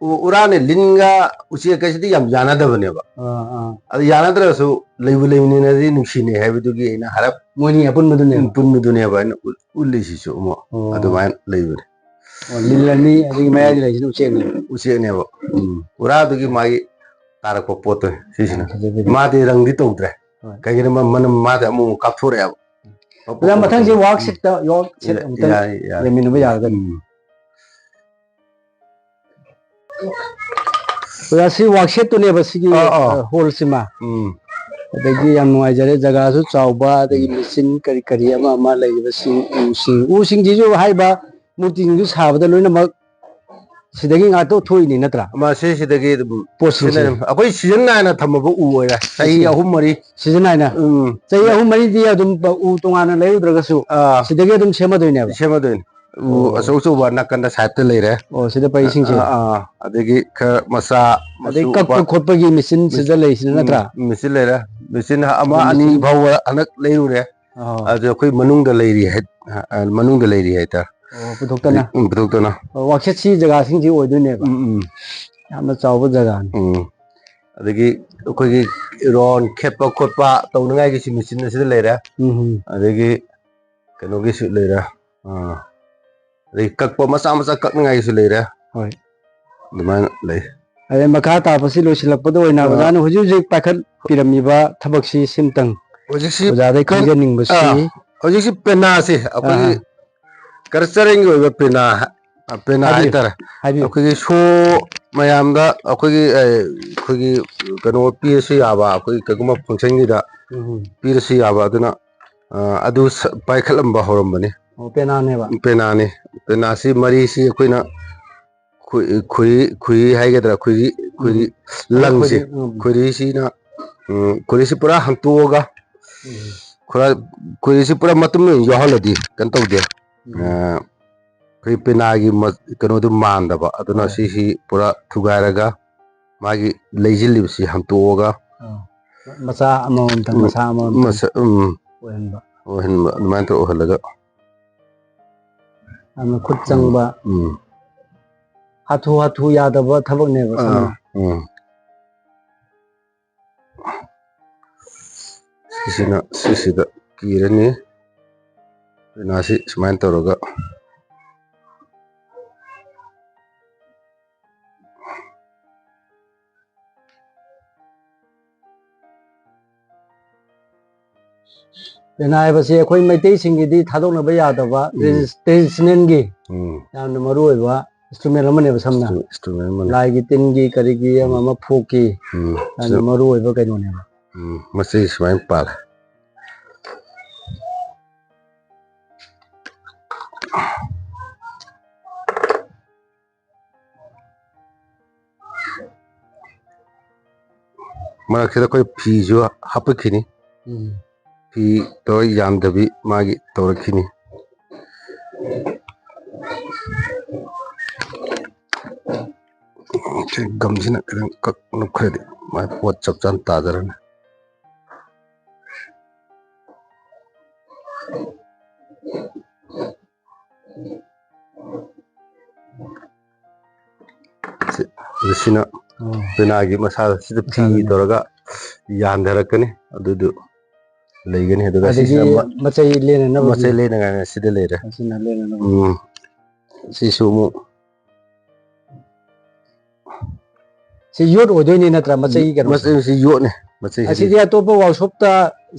ꯎꯔꯥꯅꯦ ꯂꯤꯟꯒ ꯎꯆꯦꯛꯀꯁꯤꯗꯤ ꯌꯥꯝ ꯌꯥꯅꯗꯕꯅꯦꯕ ꯑꯗꯨ ꯌꯥꯅꯗ꯭ꯔꯁꯨ ꯂꯩꯕꯨ ꯂꯩꯕꯅꯤꯅꯗꯤ ꯅꯨꯡꯁꯤꯅꯩ ꯍꯥꯏꯕꯗꯨꯒꯤ ꯑꯩꯅ ꯍꯥꯏꯔꯞ ꯃꯣꯏꯅꯤ ꯑꯄꯨꯟꯕꯗꯨꯅꯦꯕ ꯄꯨꯟꯕꯗꯨꯅꯦꯕ ꯑꯩꯅ ꯎꯠꯂꯤꯁꯤꯁꯨ ꯑꯃꯨꯛ ꯑꯗꯨꯃꯥꯏꯅ ꯂꯩꯕꯅꯦ ꯂꯤꯟ ꯑꯅꯤ ꯑꯗꯒꯤ ꯃꯌꯥꯏꯗ ꯂꯩꯔꯤꯁꯤꯅ ꯎꯆꯦꯛꯅꯦ ꯎꯆꯦꯛꯅꯦꯕ ꯄꯨꯔꯥꯗꯨꯒꯤ ꯃꯥꯒꯤ ꯇꯥꯔꯛꯄ ꯄꯣꯠꯇꯣ ꯁꯤꯁꯤꯅ ꯃꯥꯗꯤ ꯔꯪꯗꯤ ꯇꯧꯗ꯭ꯔꯦ ꯀꯩꯒꯤꯅꯣ ꯃꯅꯝ ꯃꯥꯗꯤ ꯑꯃꯨꯛ ꯀꯥꯞꯊꯣꯔꯛꯑꯦꯕ ꯑꯣꯖꯥ ꯃꯊꯪꯁꯦ ꯋꯥꯔꯛ ꯁꯤꯠꯇ ꯑꯃꯨꯛꯇꯪ ꯂꯩꯃꯤꯟꯅꯕ ꯌꯥꯔꯒꯅꯤ ꯑꯣꯖꯥ ꯁꯤ ꯋꯥꯔꯛꯁꯦꯠꯇꯨꯅꯦꯕ ꯁꯤꯒꯤ ꯍꯣꯜꯁꯤꯃ ꯑꯗꯒꯤ ꯌꯥꯝ ꯅꯨꯡꯉꯥꯏꯖꯔꯦ ꯖꯒꯥꯁꯨ ꯆꯥꯎꯕ ꯑꯗꯒꯤ ꯃꯦꯆꯤꯟ ꯀꯔꯤ ꯀꯔꯤ ꯑꯃ ꯂꯩꯔꯤꯕꯁꯤꯡ ꯎꯁꯤꯡꯁꯤꯁꯨ ꯍꯥꯏꯔꯤꯕ ꯃꯨꯔꯇꯤꯁꯤꯡꯁꯨ ꯁꯥꯕꯗ ꯂꯣꯏꯅꯃꯛ ꯁꯤꯗꯒꯤ ꯉꯥꯛꯇ ꯊꯣꯛꯏꯅꯤ ꯅꯠꯇ꯭ꯔꯥ ꯃꯁꯤꯁꯤꯗꯒꯤ ꯑꯗꯨꯝ ꯄꯣꯠꯁꯤꯡꯁꯦ ꯑꯩꯈꯣꯏ ꯁꯤꯖꯟ ꯅꯥꯏꯅ ꯊꯝꯃꯕ ꯎ ꯑꯣꯏꯔꯦ ꯆꯍꯤ 3-4 ꯁꯤꯖꯟ ꯅꯥꯏꯅ ꯆꯍꯤ 3-4ꯗꯤ ꯑꯗꯨꯝ ꯎ ꯇꯣꯉꯥꯟꯅ ꯂꯩꯔꯨꯗ꯭ꯔꯒꯁꯨ ꯁꯤꯗꯒꯤ ꯑꯗꯨꯝ ꯁꯦꯝꯃꯗꯣꯏꯅꯦꯕ ꯁꯦꯝꯃꯗꯣꯏꯅꯤ ꯎ ꯑꯆꯧ ꯑꯆꯧꯕ ꯅꯥꯀꯟꯗ ꯁꯥꯏꯗꯇ ꯂꯩꯔꯦ ꯑꯣ ꯁꯤꯗ ꯄꯩꯁꯤꯡꯁꯦ ꯑꯗꯒꯤ ꯈꯔ ꯃꯆꯥ ꯑꯗꯩ ꯃꯁꯨ ꯀꯛꯄ ꯈꯣꯠꯄꯒꯤ ꯃꯦꯆꯤꯟ ꯁꯤꯗ ꯂꯩꯁꯤꯅ ꯅꯠꯇ꯭ꯔꯥ ꯃꯦꯆꯤꯟ ꯂꯩꯔꯦ ꯃꯦꯆꯤꯟ ꯑꯃ ꯑꯗꯩ ꯑꯅꯤ ꯃꯦꯆꯤꯟ ꯐꯥꯎꯕ ꯍꯟꯗꯛ ꯂꯩꯔꯨꯔꯦ ꯑꯗꯨ ꯑꯩꯈꯣꯏ ꯃꯅꯨꯡꯗ ꯂꯩꯔꯤ ꯍꯥꯏꯇꯥꯔꯦ ꯑꯣ ꯄꯨꯊꯣꯛꯇꯅ ꯄꯨꯊꯣꯛꯇꯅ ꯋꯥꯔꯛꯁꯦꯠꯁꯤ ꯖꯒꯥꯁꯤꯡꯁꯤ ꯑꯣꯏꯗꯣꯏꯅꯦꯕ ꯌꯥꯝꯅ ꯆꯥꯎꯕ ꯖꯒꯥꯅꯤ ꯑꯗꯒꯤ ꯑꯩꯈꯣꯏꯒꯤ ꯔꯣꯟ ꯈꯦꯠꯄ ꯈꯣꯠꯄ ꯇꯧꯅꯉꯥꯏꯒꯤꯁꯤ ꯃꯦꯆꯤꯟ ꯑꯁꯤꯗ ꯂꯩꯔꯦ ꯑꯗꯒꯤ ꯀꯩꯅꯣꯒꯤꯁꯨ ꯂꯩꯔꯦ ꯑꯗꯒꯤ ꯀꯛꯄ ꯃꯆꯥ ꯃꯆꯥ ꯀꯛꯅꯤꯡꯉꯥꯏꯒꯤꯁꯨ ꯂꯩꯔꯦ ꯍꯣꯏ ꯑꯗꯨꯃꯥꯏꯅ ꯂꯩ ꯑꯗꯩ ꯃꯈꯥ ꯇꯥꯕꯁꯤ ꯂꯣꯏꯁꯤꯜꯂꯛꯄꯗ ꯑꯣꯏꯅ ꯑꯣꯖꯥꯅ ꯍꯧꯖꯤꯛ ꯍꯧꯖꯤꯛ ꯄꯥꯏꯈꯠꯄꯤꯔꯝꯃꯤꯕ ꯊꯕꯛꯁꯤ ꯁꯤꯝꯇꯪ ꯍꯧꯖꯤꯛꯁꯤ ꯑꯣꯖꯥꯗꯩ ꯈꯪꯖꯅꯤꯡꯕꯁꯤ ꯍꯧꯖꯤꯛꯁꯤ ꯄꯦꯅꯥꯁꯤ ꯑꯩꯈꯣꯏꯒꯤ ꯀꯜꯆꯔꯦꯜꯒꯤ ꯑꯣꯏꯕ ꯄꯦꯅꯥ ꯍꯥꯏꯕꯤꯌꯨ ꯍꯥꯏꯇꯥꯔꯦ ꯍꯥꯏꯕꯤꯌꯨ ꯑꯩꯈꯣꯏꯒꯤ ꯁꯣ ꯃꯌꯥꯝꯗ ꯑꯩꯈꯣꯏꯒꯤ ꯀꯩꯅꯣ ꯄꯤꯔꯁꯨ ꯌꯥꯕ ꯑꯩꯈꯣꯏ ꯀꯩꯒꯨꯝꯕ ꯐꯪꯁꯟꯒꯤꯗ ꯄꯤꯔꯁꯨ ꯌꯥꯕ ꯑꯗꯨꯅ ꯑꯗꯨ ꯄꯥꯏꯈꯠꯂꯝꯕ ꯍꯧꯔꯝꯕꯅꯤ ꯑꯣ ꯄꯦꯅꯥꯅꯦꯕ ꯄꯦꯅꯥꯅꯤ ꯄꯦꯅꯥꯁꯤ ꯃꯔꯤꯁꯤ ꯑꯩꯈꯣꯏꯅ ꯈꯨꯏ ꯍꯥꯏꯒꯗ꯭ꯔꯥ ꯈꯨꯏꯔꯤ ꯂꯪꯁꯦ ꯑꯩꯈꯣꯏꯗꯤ ꯈꯨꯏꯔꯤꯁꯤꯅ ꯈꯨꯏꯔꯤꯁꯤ ꯄꯨꯔꯥ ꯍꯪꯇꯣꯛꯑꯒ ꯈꯨꯏꯔꯤꯁꯤ ꯄꯨꯔꯥ ꯃꯇꯨꯡꯌꯥꯎꯍꯜꯂꯗꯤ ꯀꯩꯅꯣ ꯇꯧꯗꯦ ꯑꯩꯈꯣꯏ ꯄꯦꯅꯥꯒꯤ ꯀꯩꯅꯣꯗꯨ ꯃꯥꯟꯗꯕ ꯑꯗꯨꯅ ꯁꯤꯁꯤ ꯄꯨꯔꯥ ꯊꯨꯒꯥꯏꯔꯒ ꯃꯥꯒꯤ ꯂꯩꯁꯤꯜꯂꯤꯕꯁꯤ ꯍꯪꯇꯣꯛꯑꯒ ꯃꯆꯥ ꯑꯃꯃꯝꯇꯪ ꯃꯁꯥ ꯑꯃꯃꯝꯇꯪ ꯑꯣꯏꯍꯟꯕ ꯑꯗꯨꯃꯥꯏꯅ ꯇꯧꯔ ꯑꯣꯏꯍꯜꯂꯒ ꯌꯥꯝꯅ ꯈꯨꯠ ꯆꯪꯕ ꯍꯥꯊꯨ ꯍꯥꯊꯨ ꯌꯥꯗꯕ ꯊꯕꯛꯅꯦꯕ ꯁꯝꯅ ꯁꯤꯁꯤꯗ ꯀꯤꯔꯅꯤ ꯄꯦꯅꯥꯁꯤ ꯁꯨꯃꯥꯏꯅ ꯇꯧꯔꯒ ꯄꯦꯅꯥ ꯍꯥꯏꯕꯁꯤ ꯑꯩꯈꯣꯏ ꯃꯩꯇꯩꯁꯤꯡꯒꯤꯗꯤ ꯊꯥꯗꯣꯛꯅꯕ ꯌꯥꯗꯕ ꯇ꯭ꯔꯦꯗꯤꯁꯅꯦꯜꯒꯤ ꯌꯥꯝꯅ ꯃꯔꯨ ꯑꯣꯏꯕ ꯏꯟꯁꯇ꯭ꯔꯨꯃꯦꯟ ꯑꯃꯅꯦꯕ ꯁꯝꯅ ꯂꯥꯏꯒꯤ ꯇꯤꯟꯒꯤ ꯀꯔꯤꯒꯤ ꯑꯃ ꯐꯣꯛꯀꯤ ꯌꯥꯝꯅ ꯃꯔꯨ ꯑꯣꯏꯕ ꯀꯩꯅꯣꯅꯦꯕ ꯃꯁꯤ ꯁꯨꯃꯥꯏꯅ ꯄꯥꯜꯂꯦ ꯃꯔꯛꯁꯤꯗ ꯑꯩꯈꯣꯏ ꯐꯤꯁꯨ ꯍꯥꯞꯄꯛꯈꯤꯅꯤ ꯐꯤ ꯇꯧꯔ ꯌꯥꯝꯗꯕꯤ ꯃꯥꯒꯤ ꯇꯧꯔꯛꯈꯤꯅꯤ ꯒꯝꯁꯤꯅ ꯈꯤꯇꯪ ꯅꯞꯈ꯭ꯔꯗꯤ ꯃꯥꯏ ꯄꯣꯠ ꯆꯞ ꯆꯥꯅ ꯇꯥꯖꯔꯅꯤ ꯁꯤꯅ ꯄꯦꯅꯥꯒꯤ ꯃꯁꯥꯗ ꯁꯤꯗ ꯐꯤ ꯇꯧꯔꯒ ꯌꯥꯟꯊꯔꯛꯀꯅꯤ ꯑꯗꯨꯗꯨ ꯂꯩꯒꯅꯤ ꯑꯗꯨꯒ ꯁꯤꯁꯤꯅ ꯃꯆꯩ ꯂꯦꯟꯅꯅꯕꯒꯤ ꯃꯆꯩ ꯂꯦꯡꯅꯉꯥꯏꯅ ꯁꯤꯗ ꯂꯩꯔꯦ ꯑꯁꯤꯅ ꯂꯦꯟꯅꯅꯕ ꯁꯤꯁꯨ ꯑꯃꯨꯛ ꯁꯤ ꯌꯣꯠ ꯑꯣꯏꯗꯣꯏꯅꯤ ꯅꯠꯇ꯭ꯔꯥ ꯃꯆꯩ ꯀꯩꯅꯣꯁꯦ ꯃꯆꯩꯁꯤ ꯌꯣꯠꯅꯤ ꯃꯆꯩꯁꯤꯗꯤ ꯑꯁꯤꯗꯤ ꯑꯇꯣꯞꯄ ꯋꯥꯔꯛꯁꯣꯞꯇ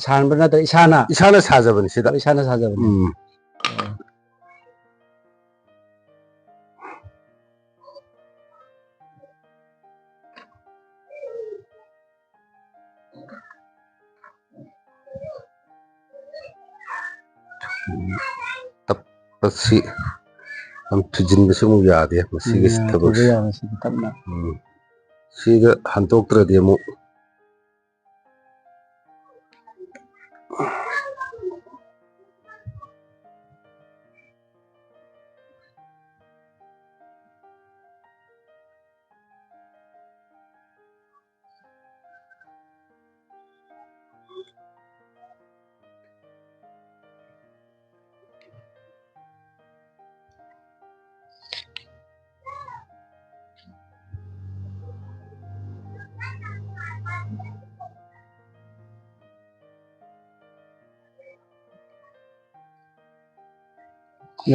ꯁꯥꯍꯟꯕ ꯅꯠꯇ꯭ꯔ ꯏꯁꯥꯅ ꯁꯥꯖꯕꯅꯤ ꯁꯤꯗ ꯏꯁꯥꯅ ꯁꯥꯖꯕꯅꯤ ꯇꯞꯄꯁꯤ ꯌꯥꯝ ꯊꯨꯖꯤꯟꯕꯁꯨ ꯑꯃꯨꯛ ꯌꯥꯗꯦ ꯃꯁꯤꯒꯤ ꯊꯕꯛꯁꯤ ꯁꯤꯗ ꯍꯟꯇꯣꯛꯇ꯭ꯔꯗꯤ ꯑꯃꯨꯛ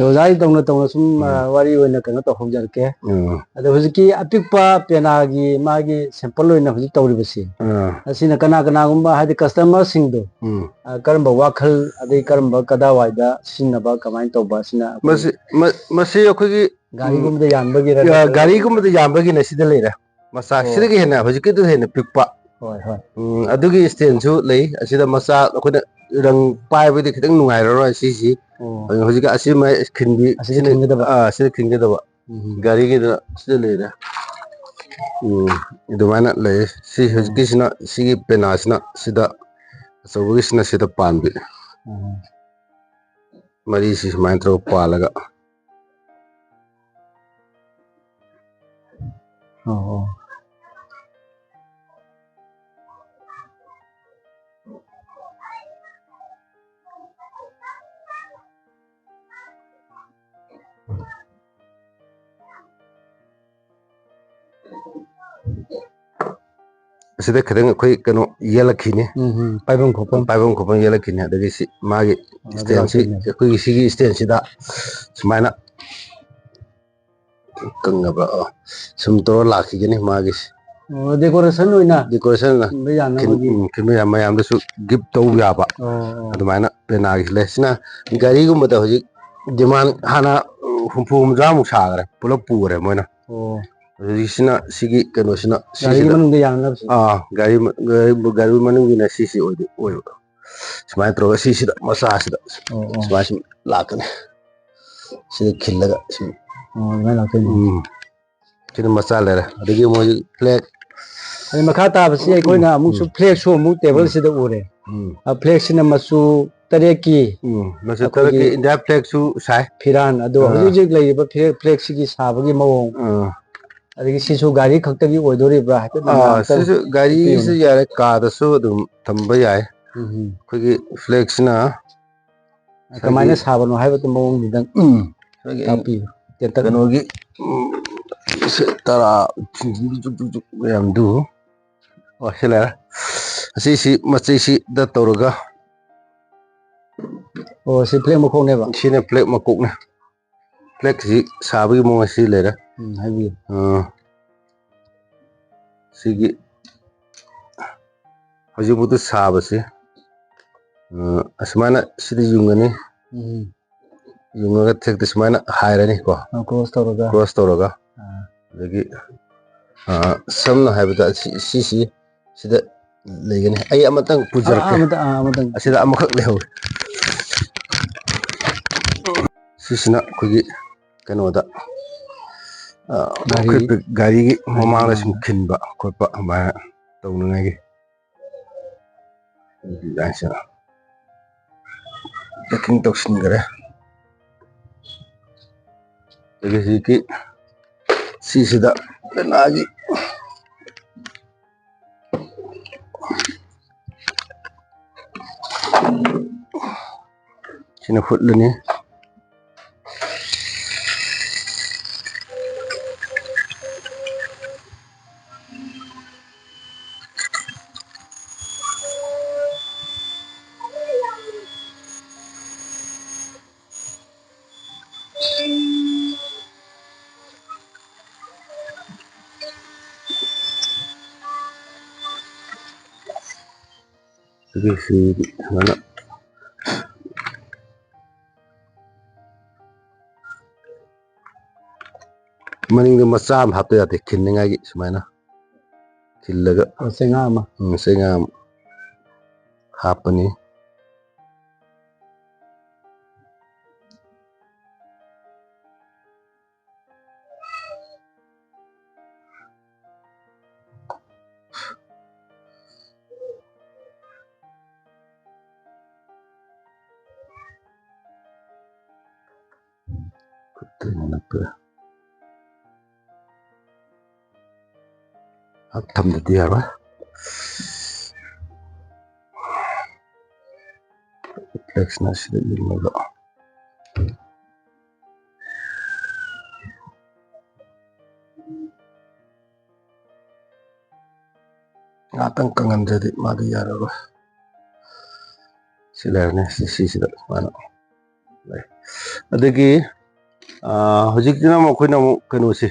ꯑꯣꯖꯥꯒꯤ ꯇꯧꯅ ꯁꯨꯝ ꯋꯥꯔꯤ ꯑꯣꯏꯅ ꯀꯩꯅꯣ ꯇꯧꯍꯧꯖꯔꯛꯀꯦ ꯑꯗꯣ ꯍꯧꯖꯤꯛꯀꯤ ꯑꯄꯤꯛꯄ ꯄꯦꯅꯥꯒꯤ ꯃꯥꯒꯤ ꯁꯦꯝꯄꯜ ꯑꯣꯏꯅ ꯍꯧꯖꯤꯛ ꯇꯧꯔꯤꯕꯁꯤ ꯑꯁꯤꯅ ꯀꯅꯥꯒꯨꯝꯕ ꯍꯥꯏꯗꯤ ꯀꯁꯇꯃꯔꯁꯤꯡꯗꯣ ꯀꯔꯝꯕ ꯋꯥꯈꯜ ꯑꯗꯩ ꯀꯔꯝꯕ ꯀꯗꯥꯋꯥꯏꯗ ꯁꯤꯖꯤꯟꯅꯕ ꯀꯃꯥꯏꯅ ꯇꯧꯕ ꯑꯁꯤꯅ ꯃꯁꯤ ꯑꯩꯈꯣꯏꯒꯤ ꯒꯥꯔꯤꯒꯨꯝꯕꯗ ꯌꯥꯟꯕꯒꯤꯔ ꯒꯥꯔꯤꯒꯨꯝꯕꯗ ꯌꯥꯟꯕꯒꯤꯅ ꯁꯤꯗ ꯂꯩꯔꯦ ꯃꯆꯥ ꯁꯤꯗꯒꯤ ꯍꯦꯟꯅ ꯍꯧꯖꯤꯛꯀꯤꯗꯨ ꯍꯦꯟꯅ ꯄꯤꯛꯄ ꯍꯣꯏ ꯍꯣꯏ ꯑꯗꯨꯒꯤ ꯁ꯭ꯇꯦꯟꯁꯨ ꯂꯩ ꯑꯁꯤꯗ ꯃꯆꯥ ꯑꯩꯈꯣꯏꯅ ꯔꯪ ꯄꯥꯏꯕꯗꯤ ꯈꯤꯇꯪ ꯅꯨꯡꯉꯥꯏꯔꯔꯣꯏ ꯁꯤꯁꯤ ꯍꯧꯖꯤꯛ ꯑꯁꯤꯃ ꯈꯤꯟꯕꯤ ꯁꯤꯗ ꯈꯤꯟꯒꯗꯕ ꯒꯥꯔꯤꯒꯤꯗ ꯁꯤꯗ ꯂꯩꯔꯦ ꯑꯗꯨꯃꯥꯏꯅ ꯂꯩ ꯁꯤ ꯍꯧꯖꯤꯛꯀꯤꯁꯤꯅ ꯁꯤꯒꯤ ꯄꯦꯅꯥꯁꯤꯅ ꯁꯤꯗ ꯑꯆꯧꯕꯒꯤꯁꯤꯅ ꯁꯤꯗ ꯄꯥꯟꯕꯤ ꯃꯔꯤꯁꯤ ꯁꯨꯃꯥꯏꯅ ꯇꯧꯔꯒ ꯄꯥꯜꯂꯒ ꯑꯁꯤꯗ ꯈꯤꯇꯪ ꯑꯩꯈꯣꯏ ꯀꯩꯅꯣ ꯌꯦꯜꯂꯛꯈꯤꯅꯤ ꯄꯥꯏꯐꯝ ꯈꯣꯠꯐꯝ ꯌꯦꯜꯂꯛꯈꯤꯅꯤ ꯑꯗꯒꯤ ꯁꯤ ꯃꯥꯒꯤ ꯁ꯭ꯇꯦꯟꯁꯤ ꯑꯩꯈꯣꯏꯒꯤ ꯁꯤꯒꯤ ꯁ꯭ꯇꯦꯟꯁꯤꯗ ꯁꯨꯃꯥꯏꯅ ꯀꯪꯉꯕ ꯁꯨꯝ ꯇꯧꯔ ꯂꯥꯛꯈꯤꯒꯅꯤ ꯃꯥꯒꯤꯁꯤ ꯗꯦꯀꯣꯔꯦꯁꯟ ꯑꯣꯏꯅ ꯗꯦꯀꯣꯔꯦꯁꯟ ꯌꯥꯅꯕꯒꯤ ꯃꯌꯥꯝꯗꯁꯨ ꯒꯤꯐ ꯇꯧꯕ ꯌꯥꯕ ꯑꯗꯨꯃꯥꯏꯅ ꯄꯦꯅꯥꯒꯤꯁꯤ ꯂꯩ ꯁꯤꯅ ꯒꯥꯔꯤꯒꯨꯝꯕꯗ ꯍꯧꯖꯤꯛ ꯗꯤꯃꯥꯟ ꯍꯥꯟꯅ ꯍꯨꯝꯐꯨ ꯍꯨꯝꯗ꯭ꯔꯥꯃꯨꯛ ꯁꯥꯈ꯭ರೆ ꯄꯨꯂꯞ ꯄꯨꯈ꯭ꯔꯦ ꯃꯣꯏꯅ ꯍꯧꯖꯤꯛꯁꯤꯅ ꯁꯤꯒꯤ ꯀꯩꯅꯣꯁꯤꯅ ꯁꯤꯁꯤꯗ ꯒꯥꯔꯤ ꯃꯅꯨꯡꯒꯤꯅ ꯁꯤꯁꯤ ꯑꯣꯏꯕ ꯁꯨꯃꯥꯏꯅ ꯇꯧꯔꯒ ꯁꯤꯁꯤꯗ ꯃꯆꯥꯁꯤꯗ ꯁꯨꯃꯥꯏꯅ ꯁꯨꯝ ꯂꯥꯛꯀꯅꯤ ꯁꯤꯗ ꯈꯤꯜꯂꯒ ꯁꯨꯝ ꯁꯤꯅ ꯃꯆꯥ ꯂꯩꯔꯦ ꯑꯗꯒꯤ ꯃꯣꯏ ꯐ꯭ꯂꯦꯛ ꯑꯗꯩ ꯃꯈꯥ ꯇꯥꯕꯁꯤ ꯑꯩꯈꯣꯏꯅ ꯑꯃꯨꯛꯁꯨ ꯐ꯭ꯂꯦꯛꯁꯨ ꯑꯃꯨꯛ ꯇꯦꯕꯜꯁꯤꯗ ꯎꯔꯦ ꯐ꯭ꯂꯦꯛꯁꯤꯅ ꯃꯆꯨ ꯇꯔꯦꯠꯀꯤ ꯃꯆꯨ ꯇꯔꯦꯠꯀꯤ ꯏꯟꯗꯤꯌꯥ ꯐ꯭ꯂꯦꯛꯁꯨ ꯁꯥꯏ ꯐꯤꯔꯥꯟ ꯑꯗꯣ ꯍꯧꯖꯤꯛ ꯂꯩꯔꯤꯕ ꯐ꯭ꯂꯦꯛꯁꯤꯒꯤ ꯁꯥꯕꯒꯤ ꯃꯑꯣꯡ ꯑꯗꯒꯤ ꯁꯤꯁꯨ ꯒꯥꯔꯤ ꯈꯛꯇꯒꯤ ꯑꯣꯏꯗꯣꯔꯤꯕ꯭ꯔꯥ ꯍꯥꯏꯐꯦꯠ ꯁꯤꯁꯨ ꯒꯥꯔꯤꯁꯨ ꯌꯥꯔꯦ ꯀꯥꯔꯗꯁꯨ ꯑꯗꯨꯝ ꯊꯝꯕ ꯌꯥꯏ ꯑꯩꯈꯣꯏꯒꯤ ꯐ꯭ꯂꯦꯛꯁꯤꯅ ꯀꯃꯥꯏꯅ ꯁꯥꯕꯅꯣ ꯍꯥꯏꯕꯗꯨ ꯃꯑꯣꯡꯗꯨꯗꯪ ꯇꯥꯛꯄꯤꯌꯨ ꯀꯩꯅꯣꯒꯤ ꯇꯔꯥ ꯃꯌꯥꯝꯗꯨ ꯁꯤ ꯂꯩꯔꯦ ꯑꯁꯤꯁꯤ ꯃꯆꯩꯁꯤꯗ ꯇꯧꯔꯒ ꯁꯤ ꯐ꯭ꯂꯦꯛ ꯃꯈꯣꯛꯅꯦꯕ ꯁꯤꯅ ꯐ꯭ꯂꯦꯛ ꯃꯀꯣꯛꯅꯦ ꯐ꯭ꯂꯦꯛꯁꯤ ꯁꯥꯕꯒꯤ ꯃꯑꯣꯡ ꯑꯁꯤ ꯂꯩꯔꯦ ꯍꯥꯏꯕꯤꯌꯨ ꯁꯤꯒꯤ ꯍꯧꯖꯤꯛꯐꯥꯎꯗ ꯁꯥꯕꯁꯤ ꯑꯁꯨꯃꯥꯏꯅ ꯁꯤꯗ ꯌꯨꯡꯉꯅꯤ ꯌꯨꯡꯉꯒ ꯊꯦꯛꯇ ꯁꯨꯃꯥꯏꯅ ꯍꯥꯏꯔꯅꯤꯀꯣ ꯀ꯭ꯔꯣꯁ ꯇꯧꯔꯒ ꯑꯗꯒꯤ ꯁꯝꯅ ꯍꯥꯏꯔꯕꯗ ꯁꯤꯁꯤ ꯁꯤꯗ ꯂꯩꯒꯅꯤ ꯑꯩ ꯑꯃꯇꯪ ꯄꯨꯖꯔꯛꯀꯦ ꯑꯁꯤꯗ ꯑꯃꯈꯛ ꯂꯩꯍꯧꯋꯤ ꯁꯤꯁꯤꯅ ꯑꯩꯈꯣꯏꯒꯤ ꯀꯩꯅꯣꯗ ꯑꯩꯈꯣꯏ ꯒꯥꯔꯤꯒꯤ ꯃꯃꯥꯡꯗ ꯁꯨꯝ ꯈꯤꯟꯕ ꯈꯣꯠꯄ ꯑꯗꯨꯃꯥꯏꯅ ꯇꯧꯅꯉꯥꯏꯒꯤ ꯗꯤꯖꯥꯏꯟꯁꯦ ꯄꯦꯛꯀꯤꯡ ꯇꯧꯁꯤꯟꯈꯔꯦ ꯑꯗꯒꯤ ꯍꯧꯖꯤꯛꯀꯤ ꯁꯤꯁꯤꯗ ꯄꯦꯅꯥꯒꯤ ꯁꯤꯅ ꯍꯨꯠꯂꯅꯤ ꯁꯨꯃꯥꯏꯅ ꯃꯅꯤꯡꯗ ꯃꯆꯥ ꯑꯃ ꯍꯥꯞꯄ ꯌꯥꯗꯦ ꯈꯤꯟꯅꯤꯡꯉꯥꯏꯒꯤ ꯁꯨꯃꯥꯏꯅ ꯈꯤꯜꯂꯒ ꯆꯩꯉꯥꯛ ꯑꯃ ꯍꯥꯞꯄꯅꯤ ꯊꯝꯗꯗꯤ ꯌꯥꯔꯣꯏ ꯐ꯭ꯂꯦꯛꯁꯅ ꯁꯤꯗ ꯌꯨꯡꯉꯒ ꯉꯥꯛꯇꯪ ꯀꯪꯍꯟꯗ꯭ꯔꯗꯤ ꯃꯥꯗꯤ ꯌꯥꯔꯔꯣꯏ ꯁꯤ ꯂꯩꯔꯅꯤ ꯁꯤꯁꯤꯗ ꯁꯨꯃꯥꯏꯅ ꯂꯩ ꯑꯗꯒꯤ ꯍꯧꯖꯤꯛꯁꯤꯅ ꯑꯩꯈꯣꯏꯅ ꯑꯃꯨꯛ ꯀꯩꯅꯣꯁꯤ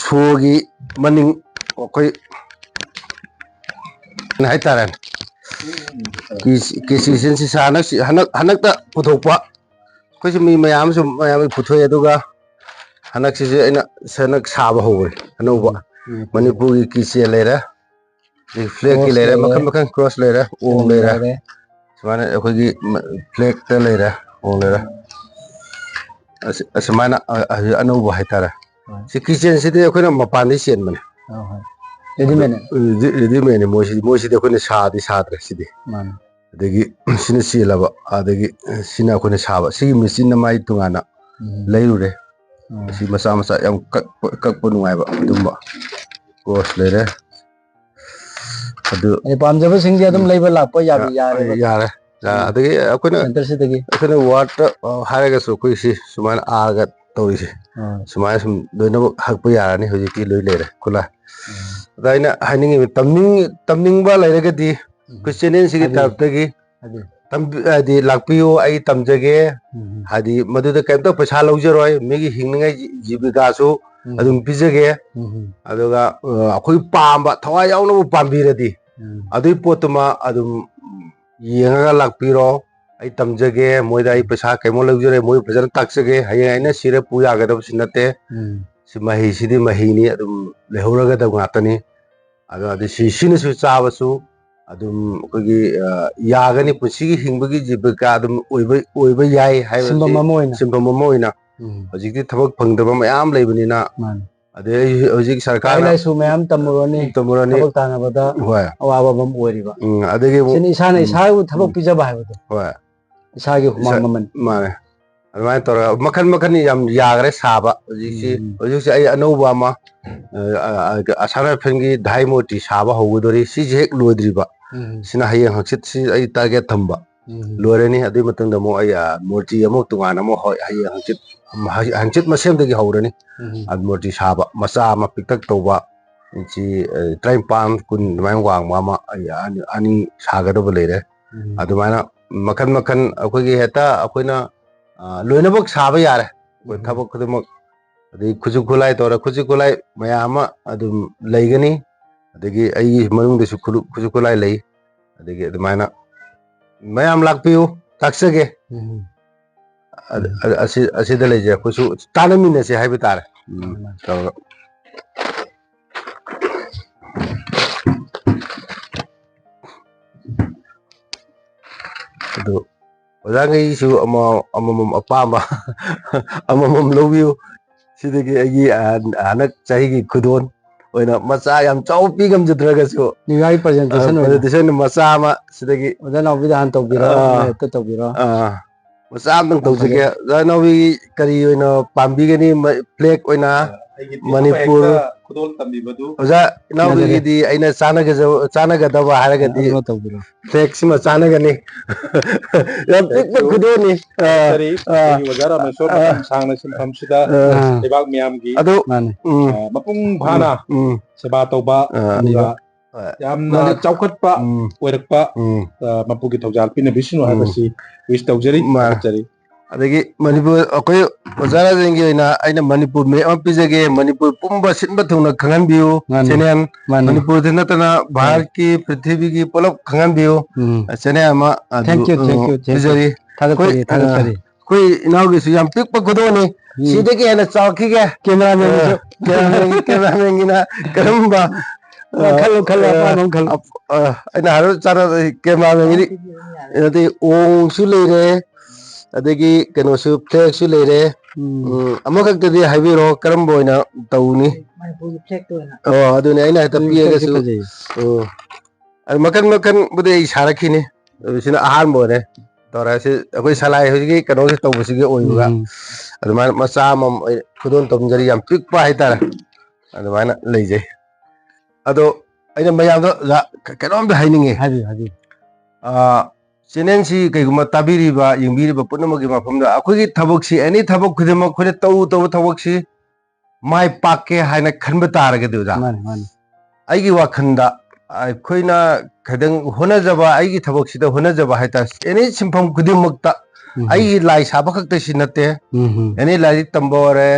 ꯁꯣꯒꯤ ꯃꯅꯤꯡ ꯑꯩꯈꯣꯏ ꯍꯥꯏꯇꯥꯔꯦ ꯀꯤꯆꯟꯁꯤ ꯍꯟꯗꯛꯇ ꯄꯨꯊꯣꯛꯄ ꯑꯩꯈꯣꯏꯁꯨ ꯃꯤ ꯃꯌꯥꯝꯁꯨ ꯄꯨꯊꯣꯛꯑꯦ ꯑꯗꯨꯒ ꯍꯟꯗꯛꯁꯤꯁꯨ ꯑꯩꯅ ꯍꯟꯗꯛ ꯁꯥꯕ ꯍꯧꯔꯦ ꯑꯅꯧꯕ ꯃꯅꯤꯄꯨꯔꯒꯤ ꯀꯤꯆꯦꯟ ꯂꯩꯔꯦ ꯐ꯭ꯂꯦꯛꯀꯤ ꯂꯩꯔꯦ ꯃꯈꯜ ꯃꯈꯜ ꯀ꯭ꯔꯣꯁ ꯂꯩꯔꯦ ꯑꯣꯝ ꯂꯩꯔꯦ ꯁꯨꯃꯥꯏꯅ ꯑꯩꯈꯣꯏꯒꯤ ꯐ꯭ꯂꯦꯛꯇ ꯂꯩꯔꯦ ꯑꯣꯝ ꯂꯩꯔꯦ ꯑꯁꯨꯃꯥꯏꯅ ꯑꯅꯧꯕ ꯍꯥꯏꯇꯥꯔꯦ ꯁꯤ ꯀꯤꯆꯦꯟꯁꯤꯗꯤ ꯑꯩꯈꯣꯏꯅ ꯃꯄꯥꯟꯗꯩ ꯆꯦꯟꯕꯅꯦ ꯔꯦꯗꯤꯃꯦꯗꯅꯤ ꯃꯣꯏꯁꯤꯗꯤ ꯑꯩꯈꯣꯏꯅ ꯁꯥꯗ꯭ꯔꯦ ꯁꯤꯗꯤ ꯑꯗꯒꯤ ꯁꯤꯅ ꯆꯦꯜꯂꯕ ꯑꯗꯒꯤ ꯁꯤꯅ ꯑꯩꯈꯣꯏꯅ ꯁꯥꯕ ꯁꯤꯒꯤ ꯃꯦꯆꯤꯟꯅ ꯃꯥꯏ ꯇꯣꯉꯥꯟꯅ ꯂꯩꯔꯨꯔꯦ ꯁꯤ ꯃꯆꯥ ꯃꯆꯥ ꯌꯥꯝ ꯀꯛꯄ ꯅꯨꯡꯉꯥꯏꯕ ꯑꯗꯨꯝꯕ ꯀ꯭ꯔꯣꯁ ꯂꯩꯔꯦ ꯑꯗꯨ ꯄꯥꯝꯖꯕꯁꯤꯡꯗꯤ ꯑꯗꯨꯝ ꯂꯩꯕ ꯂꯥꯛꯄ ꯌꯥꯔꯦ ꯑꯗꯒꯤ ꯑꯩꯈꯣꯏꯅ ꯋꯥꯔꯗꯇ ꯍꯥꯏꯔꯒꯁꯨ ꯑꯩꯈꯣꯏ ꯁꯤ ꯁꯨꯃꯥꯏꯅ ꯑꯥꯔꯒ ꯇꯧꯔꯤꯁꯦ ꯁꯨꯃꯥꯏꯅ ꯁꯨꯝ ꯂꯣꯏꯅꯃꯛ ꯍꯛꯄ ꯌꯥꯔꯅꯤ ꯍꯧꯖꯤꯛꯇꯤ ꯂꯣꯏ ꯂꯩꯔꯦ ꯈꯨꯠꯂꯥꯏ ꯑꯗ ꯑꯩꯅ ꯍꯥꯏꯅꯤꯡꯉꯤꯕ ꯇꯝꯅꯤꯡꯕ ꯂꯩꯔꯒꯗꯤ ꯑꯩꯈꯣꯏ ꯆꯦꯅꯦꯜꯁꯤꯒꯤ ꯇꯔꯞꯇꯒꯤ ꯍꯥꯏꯗꯤ ꯂꯥꯛꯄꯤꯌꯨ ꯑꯩ ꯇꯝꯖꯒꯦ ꯍꯥꯏꯗꯤ ꯃꯗꯨꯗ ꯀꯩꯝꯇ ꯄꯩꯁꯥ ꯂꯧꯖꯔꯣꯏ ꯃꯤꯒꯤ ꯍꯤꯡꯅꯤꯡꯉꯥꯏ ꯖꯤꯕꯤꯀꯥꯁꯨ ꯑꯗꯨꯝ ꯄꯤꯖꯒꯦ ꯑꯗꯨꯒ ꯑꯩꯈꯣꯏ ꯄꯥꯝꯕ ꯊꯋꯥꯏ ꯌꯥꯎꯅꯕꯨ ꯄꯥꯝꯕꯤꯔꯗꯤ ꯑꯗꯨꯒꯤ ꯄꯣꯠꯇꯨꯃ ꯑꯗꯨꯝ ꯌꯦꯡꯉꯒ ꯂꯥꯛꯄꯤꯔꯣ ꯑꯩ ꯇꯝꯖꯒꯦ ꯃꯣꯏꯗ ꯑꯩ ꯄꯩꯁꯥ ꯀꯩꯃꯣ ꯂꯧꯖꯔꯦ ꯃꯣꯏ ꯐꯖꯅ ꯇꯥꯛꯆꯒꯦ ꯍꯌꯦꯡ ꯑꯩꯅ ꯁꯤꯔ ꯄꯨ ꯌꯥꯒꯗꯕꯁꯨ ꯅꯠꯇꯦ ꯁꯤ ꯃꯍꯩꯁꯤꯗꯤ ꯃꯍꯩꯅꯤ ꯑꯗꯨꯝ ꯂꯩꯍꯧꯔꯒꯗꯕ ꯉꯥꯛꯇꯅꯤ ꯑꯗꯨ ꯁꯤꯅꯁꯨ ꯆꯥꯕꯁꯨ ꯑꯗꯨꯝ ꯑꯩꯈꯣꯏꯒꯤ ꯌꯥꯒꯅꯤ ꯄꯨꯟꯁꯤꯒꯤ ꯍꯤꯡꯕꯒꯤ ꯖꯤꯕꯤꯀꯥ ꯑꯗꯨꯝ ꯑꯣꯏꯕ ꯌꯥꯏ ꯍꯥꯏꯕꯁꯤ ꯁꯤꯟꯐꯝ ꯑꯃ ꯑꯣꯏꯅ ꯍꯧꯖꯤꯛꯇꯤ ꯊꯕꯛ ꯐꯪꯗꯕ ꯃꯌꯥम ꯂꯩꯕꯅꯤꯅ ꯑꯗꯩ ꯍꯧꯖꯤꯛ ꯁꯔꯀꯥꯔꯅ ꯂꯥꯏꯁꯨ ꯃꯌꯥꯝ ꯇꯝꯃꯨꯔꯅꯤ ꯊꯕꯛ ꯇꯥꯟꯅꯕꯗ ꯍꯣꯏ ꯑꯋꯥꯕ ꯑꯃ ꯑꯣꯏꯔꯤꯕ ꯑꯗꯒꯤ ꯁꯤꯅ ꯏꯁꯥꯅ ꯏꯁꯥꯕꯨ ꯊꯕꯛ ꯄꯤꯖꯕ ꯍꯥꯏꯕꯗꯣ ꯍꯣꯏ ꯏꯁꯥꯒꯤ ꯍꯨꯃꯥꯡ ꯃꯃꯜ ꯃꯥꯅꯦ ꯑꯗꯨꯃꯥꯏꯅ ꯇꯧꯔꯒ ꯃꯈꯟ ꯃꯈꯟ ꯌꯥꯝ ꯌꯥꯈ꯭ꯔꯦ ꯁꯥꯕ ꯍꯧꯖꯤꯛꯁꯤ ꯑꯩ ꯑꯅꯧꯕ ꯑꯃ ꯑꯁꯥꯝ ꯔꯥꯏꯐꯜꯒꯤ ꯙꯥꯏ ꯃꯨꯔꯇꯤ ꯁꯥꯕ ꯍꯧꯒꯗꯣꯔꯤ ꯁꯤꯁꯦ ꯍꯦꯛ ꯂꯣꯏꯗ꯭ꯔꯤꯕ ꯁꯤꯅ ꯍꯌꯦꯡ ꯍꯪꯆꯤꯠꯁꯤ ꯑꯩ ꯇꯥꯔꯒꯦꯠ ꯊꯝꯕ ꯂꯣꯏꯔꯅꯤ ꯑꯗꯨꯒꯤ ꯃꯇꯨꯡꯗ ꯑꯃꯨꯛ ꯑꯩ ꯃꯨꯔꯇꯤ ꯑꯃꯨꯛ ꯇꯣꯉꯥꯟꯅ ꯑꯃꯨꯛ ꯍꯌꯦꯡ ꯍꯪꯆꯤꯠ ꯃꯁꯦꯝꯗꯒꯤ ꯍꯧꯔꯅꯤ ꯃꯨꯔꯇꯤ ꯁꯥꯕ ꯃꯆꯥ ꯑꯃ ꯄꯤꯛꯇꯛ ꯇꯧꯕ ꯏꯟꯆꯤ 23 20 ꯑꯗꯨꯃꯥꯏꯅ ꯋꯥꯡꯕ ꯑꯃ ꯑꯅꯤ ꯁꯥꯒꯗꯕ ꯂꯩꯔꯦ ꯑꯗꯨꯃꯥꯏꯅ ꯃꯈꯟ ꯃꯈꯟ ꯑꯩꯈꯣꯏꯒꯤ ꯍꯦꯛꯇ ꯑꯩꯈꯣꯏꯅ ꯂꯣꯏꯅꯃꯛ ꯁꯥꯕ ꯌꯥꯔꯦ ꯑꯩꯈꯣꯏ ꯊꯕꯛ ꯈꯨꯗꯤꯡꯃꯛ ꯑꯗꯩ ꯈꯨꯠꯁꯨ ꯈꯨꯠꯂꯥꯏ ꯇꯧꯔ ꯈꯨꯠꯁꯨ ꯈꯨꯠꯂꯥꯏ ꯃꯌꯥꯝ ꯑꯃ ꯑꯗꯨꯝ ꯂꯩꯒꯅꯤ ꯑꯗꯒꯤ ꯑꯩꯒꯤ ꯃꯅꯨꯡꯗꯁꯨ ꯈꯨꯠꯁꯨ ꯈꯨꯠꯂꯥꯏ ꯂꯩ ꯑꯗꯒꯤ ꯑꯗꯨꯃꯥꯏꯅ ꯃꯌꯥꯝ ꯂꯥꯛꯄꯤꯌꯨ ꯇꯥꯛꯆꯒꯦ ꯑꯁꯤꯗ ꯂꯩꯖꯩ ꯑꯩꯈꯣꯏꯁꯨ ꯇꯥꯟꯅꯃꯤꯟꯅꯁꯦ ꯍꯥꯏꯕ ꯇꯥꯔꯦ ꯇꯧꯔꯒ ꯑꯗꯨ ꯑꯣꯖꯥꯈꯩꯁꯨ ꯑꯃꯃꯝ ꯑꯄꯥꯝꯕ ꯑꯃꯃꯝ ꯂꯧꯕꯤꯌꯨ ꯁꯤꯗꯒꯤ ꯑꯩꯒꯤ ꯍꯟꯗꯛ ꯆꯍꯤꯒꯤ ꯈꯨꯗꯣꯜ ꯑꯣꯏꯅ ꯃꯆꯥ ꯌꯥꯝ ꯆꯥꯎꯕ ꯄꯤ ꯉꯝꯖꯗ꯭ꯔꯒꯁꯨ ꯅꯤꯡꯉꯥꯏ ꯄ꯭ꯔꯖꯦꯟꯇꯦꯁꯟ ꯃꯆꯥ ꯑꯃ ꯁꯤꯗꯒꯤ ꯑꯣꯖꯥ ꯅꯥꯎꯕꯤꯗ ꯍꯥꯟꯅ ꯇꯧꯕꯤꯔꯣ ꯍꯦꯛꯇ ꯇꯧꯕꯤꯔꯣ ꯃꯆꯥ ꯑꯝꯇꯪ ꯇꯧꯖꯒꯦ ꯑꯣꯖꯥ ꯅꯥꯎꯕꯤ ꯀꯔꯤ ꯑꯣꯏꯅ ꯄꯥꯝꯕꯤꯒꯅꯤ ꯐ꯭ꯂꯦꯛ ꯑꯣꯏꯅ ꯃꯅꯤꯄꯨꯔ ꯈꯨꯗꯣꯜ ꯇꯝꯕꯤꯕꯗꯨ ꯑꯣꯖꯥ ꯏꯅꯥꯎꯕꯤꯒꯤꯗꯤ ꯑꯩꯅ ꯆꯥꯟꯅꯒꯗꯕ ꯍꯥꯏꯔꯒꯗꯤ ꯐ꯭ꯂꯦꯛꯁꯤꯃ ꯆꯥꯟꯅꯒꯅꯤ ꯌꯥꯝ ꯄꯤꯛꯄ ꯈꯨꯗꯣꯜꯅꯤ ꯑꯣꯖꯥ ꯔꯥꯃꯦꯁꯣꯔ ꯃꯇꯝ ꯁꯥꯡꯅ ꯁꯤꯟꯐꯝꯁꯤꯗ ꯂꯩꯕꯥꯛ ꯃꯤꯌꯥꯝꯒꯤ ꯑꯗꯨ ꯃꯄꯨꯡ ꯐꯥꯅ ꯁꯦꯕꯥ ꯇꯧꯕ ꯑꯗꯨꯒ ꯌꯥꯝꯅ ꯆꯥꯎꯈꯠꯄ ꯑꯣꯏꯔꯛꯄ ꯃꯄꯨꯒꯤ ꯊꯧꯖꯥꯜ ꯄꯤꯅꯕꯤꯁꯅꯨ ꯍꯥꯏꯕꯁꯤ ꯋꯤꯁ ꯇꯧꯖꯔꯤ ꯊꯥꯒꯠꯆꯔꯤ ꯑꯗꯒꯤ ꯃꯅꯤꯄꯨꯔ ꯑꯩꯈꯣꯏ ꯑꯣꯖꯥ ꯔꯥꯖꯦꯟꯒꯤ ꯑꯣꯏꯅ ꯑꯩꯅ ꯃꯅꯤꯄꯨꯔ ꯃꯦꯞ ꯑꯃ ꯄꯤꯖꯒꯦ ꯃꯅꯤꯄꯨꯔ ꯄꯨꯝꯕ ꯁꯤꯟꯕ ꯊꯨꯡꯅ ꯈꯪꯍꯟꯕꯤꯌꯨ ꯆꯦꯅꯦꯜ ꯃꯅꯤꯄꯨꯔꯗ ꯅꯠꯇꯅ ꯚꯥꯔꯠꯀꯤ ꯄ꯭ꯔꯤꯊꯤꯕꯤꯒꯤ ꯄꯨꯂꯞ ꯈꯪꯍꯟꯕꯤꯌꯨ ꯆꯦꯅꯦꯜ ꯑꯃ ꯑꯗꯨ ꯄꯤꯖꯔꯤ ꯑꯩꯈꯣꯏ ꯏꯅꯥꯎꯒꯤꯁꯨ ꯌꯥꯝ ꯄꯤꯛꯄ ꯈꯨꯗꯣꯜꯅꯤ ꯁꯤꯗꯒꯤ ꯍꯦꯟꯅ ꯆꯥꯎꯈꯤꯒꯦ ꯀꯦꯃꯦꯔꯥꯃꯦꯟꯒꯤꯅ ꯀꯔꯝꯕ ꯑꯩꯅ ꯍꯥꯏꯔ ꯀꯦꯃꯦꯔꯥꯃꯦꯟꯒꯤꯗꯤ ꯑꯣꯡꯁꯨ ꯂꯩꯔꯦ ꯑꯗꯒꯤ ꯀꯩꯅꯣꯁꯨ ꯐ꯭ꯂꯦꯛꯁꯨ ꯂꯩꯔꯦ ꯑꯃꯈꯛꯇꯗꯤ ꯍꯥꯏꯕꯤꯔꯣ ꯀꯔꯝꯕ ꯑꯣꯏꯅ ꯇꯧꯅꯤ ꯑꯗꯨꯅꯦ ꯑꯩꯅ ꯍꯦꯛꯇ ꯄꯤꯔꯒꯁꯨ ꯑꯗꯨ ꯃꯈꯟ ꯃꯈꯟꯕꯨꯗꯤ ꯑꯩ ꯁꯥꯔꯛꯈꯤꯅꯤ ꯁꯤꯅ ꯑꯍꯥꯟꯕ ꯑꯣꯏꯔꯦ ꯇꯧꯔꯦ ꯁꯤ ꯑꯩꯈꯣꯏ ꯁꯂꯥꯏ ꯍꯧꯖꯤꯛꯀꯤ ꯀꯩꯅꯣꯁꯤ ꯇꯧꯕꯁꯤꯒꯤ ꯑꯣꯏꯕꯒ ꯑꯗꯨꯃꯥꯏꯅ ꯃꯆꯥ ꯑꯃꯃꯝ ꯑꯩ ꯈꯨꯗꯣꯜ ꯇꯧꯖꯔꯤ ꯌꯥꯝ ꯄꯤꯛꯄ ꯍꯥꯏꯇꯥꯔꯦ ꯑꯗꯨꯃꯥꯏꯅ ꯂꯩꯖꯩ ꯑꯗꯣ ꯑꯩꯅ ꯃꯌꯥꯝꯗ ꯀꯩꯅꯣꯝꯇ ꯍꯥꯏꯅꯤꯡꯉꯤ ꯆꯦꯅꯦꯜꯁꯤ ꯀꯩꯒꯨꯝꯕ ꯇꯥꯕꯤꯔꯤꯕ ꯌꯦꯡꯕꯤꯔꯤꯕ ꯄꯨꯝꯅꯃꯛꯀꯤ ꯃꯐꯝꯗ ꯑꯩꯈꯣꯏꯒꯤ ꯊꯕꯛꯁꯤ ꯑꯦꯅꯤ ꯊꯕꯛ ꯈꯨꯗꯤꯡꯃꯛ ꯑꯩꯈꯣꯏꯅ ꯇꯧꯕ ꯊꯕꯛꯁꯤ ꯃꯥꯏ ꯄꯥꯛꯀꯦ ꯍꯥꯏꯅ ꯈꯟꯕ ꯇꯥꯔꯒꯗꯤ ꯑꯣꯖꯥ ꯑꯩꯒꯤ ꯋꯥꯈꯜꯗ ꯑꯩꯈꯣꯏꯅ ꯈꯤꯇꯪ ꯍꯣꯠꯅꯖꯕ ꯑꯩꯒꯤ ꯊꯕꯛꯁꯤꯗ ꯍꯣꯠꯅꯖꯕ ꯍꯥꯏꯇꯥꯔꯦ ꯑꯦꯅꯤ ꯁꯤꯟꯐꯝ ꯈꯨꯗꯤꯡꯃꯛꯇ ꯑꯩ ꯂꯥꯏ ꯁꯥꯕ ꯈꯛꯇꯁꯤ ꯅꯠꯇꯦ ꯑꯦꯅꯤ ꯂꯥꯏꯔꯤꯛ ꯇꯝꯕ ꯑꯣꯏꯔꯦ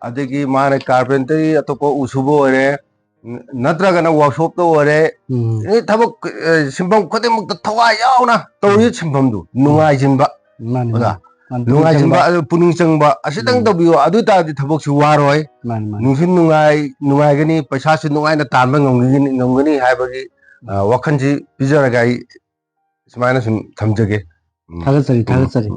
ꯑꯗꯒꯤ ꯃꯥꯅ ꯀꯥꯔꯄꯦꯟꯇꯔꯤ ꯑꯇꯣꯞꯄ ꯎꯁꯨꯕ ꯑꯣꯏꯔꯦ ꯅꯠꯇ꯭ꯔꯒꯅ ꯋꯥꯛꯁꯣꯞꯇ ꯑꯣꯏꯔꯦ ꯑꯦꯅꯤ ꯊꯕꯛ ꯁꯤꯟꯐꯝ ꯈꯨꯗꯤꯡꯃꯛꯇ ꯊꯋꯥꯏ ꯌꯥꯎꯅ ꯇꯧꯔꯤ ꯁꯤꯟꯐꯝꯗꯨ ꯅꯨꯡꯉꯥꯏꯖꯤꯟꯕ ꯑꯣꯖꯥ ꯅꯨꯡꯉꯥꯏꯖꯤꯟꯕ ꯄꯨꯛꯅꯤꯡ ꯆꯪꯕ ꯑꯁꯤꯇꯪ ꯇꯧꯕꯤꯌꯣ ꯑꯗꯨ ꯑꯣꯏꯇꯥꯔꯗꯤ ꯊꯕꯛꯁꯨ ꯋꯥꯔꯣꯏ ꯅꯨꯡꯁꯨ ꯅꯨꯡꯉꯥꯏꯒꯅꯤ ꯄꯩꯁꯥꯁꯨ ꯅꯨꯡꯉꯥꯏꯅ ꯇꯥꯟꯕ ꯉꯝꯒꯅꯤ ꯍꯥꯏꯕꯒꯤ ꯋꯥꯈꯜꯁꯤ ꯄꯤꯖꯔꯒ ꯑꯩ ꯁꯨꯃꯥꯏꯅ ꯁꯨꯝ ꯊꯝꯖꯒꯦ ꯊꯥꯒꯠꯆꯔꯤ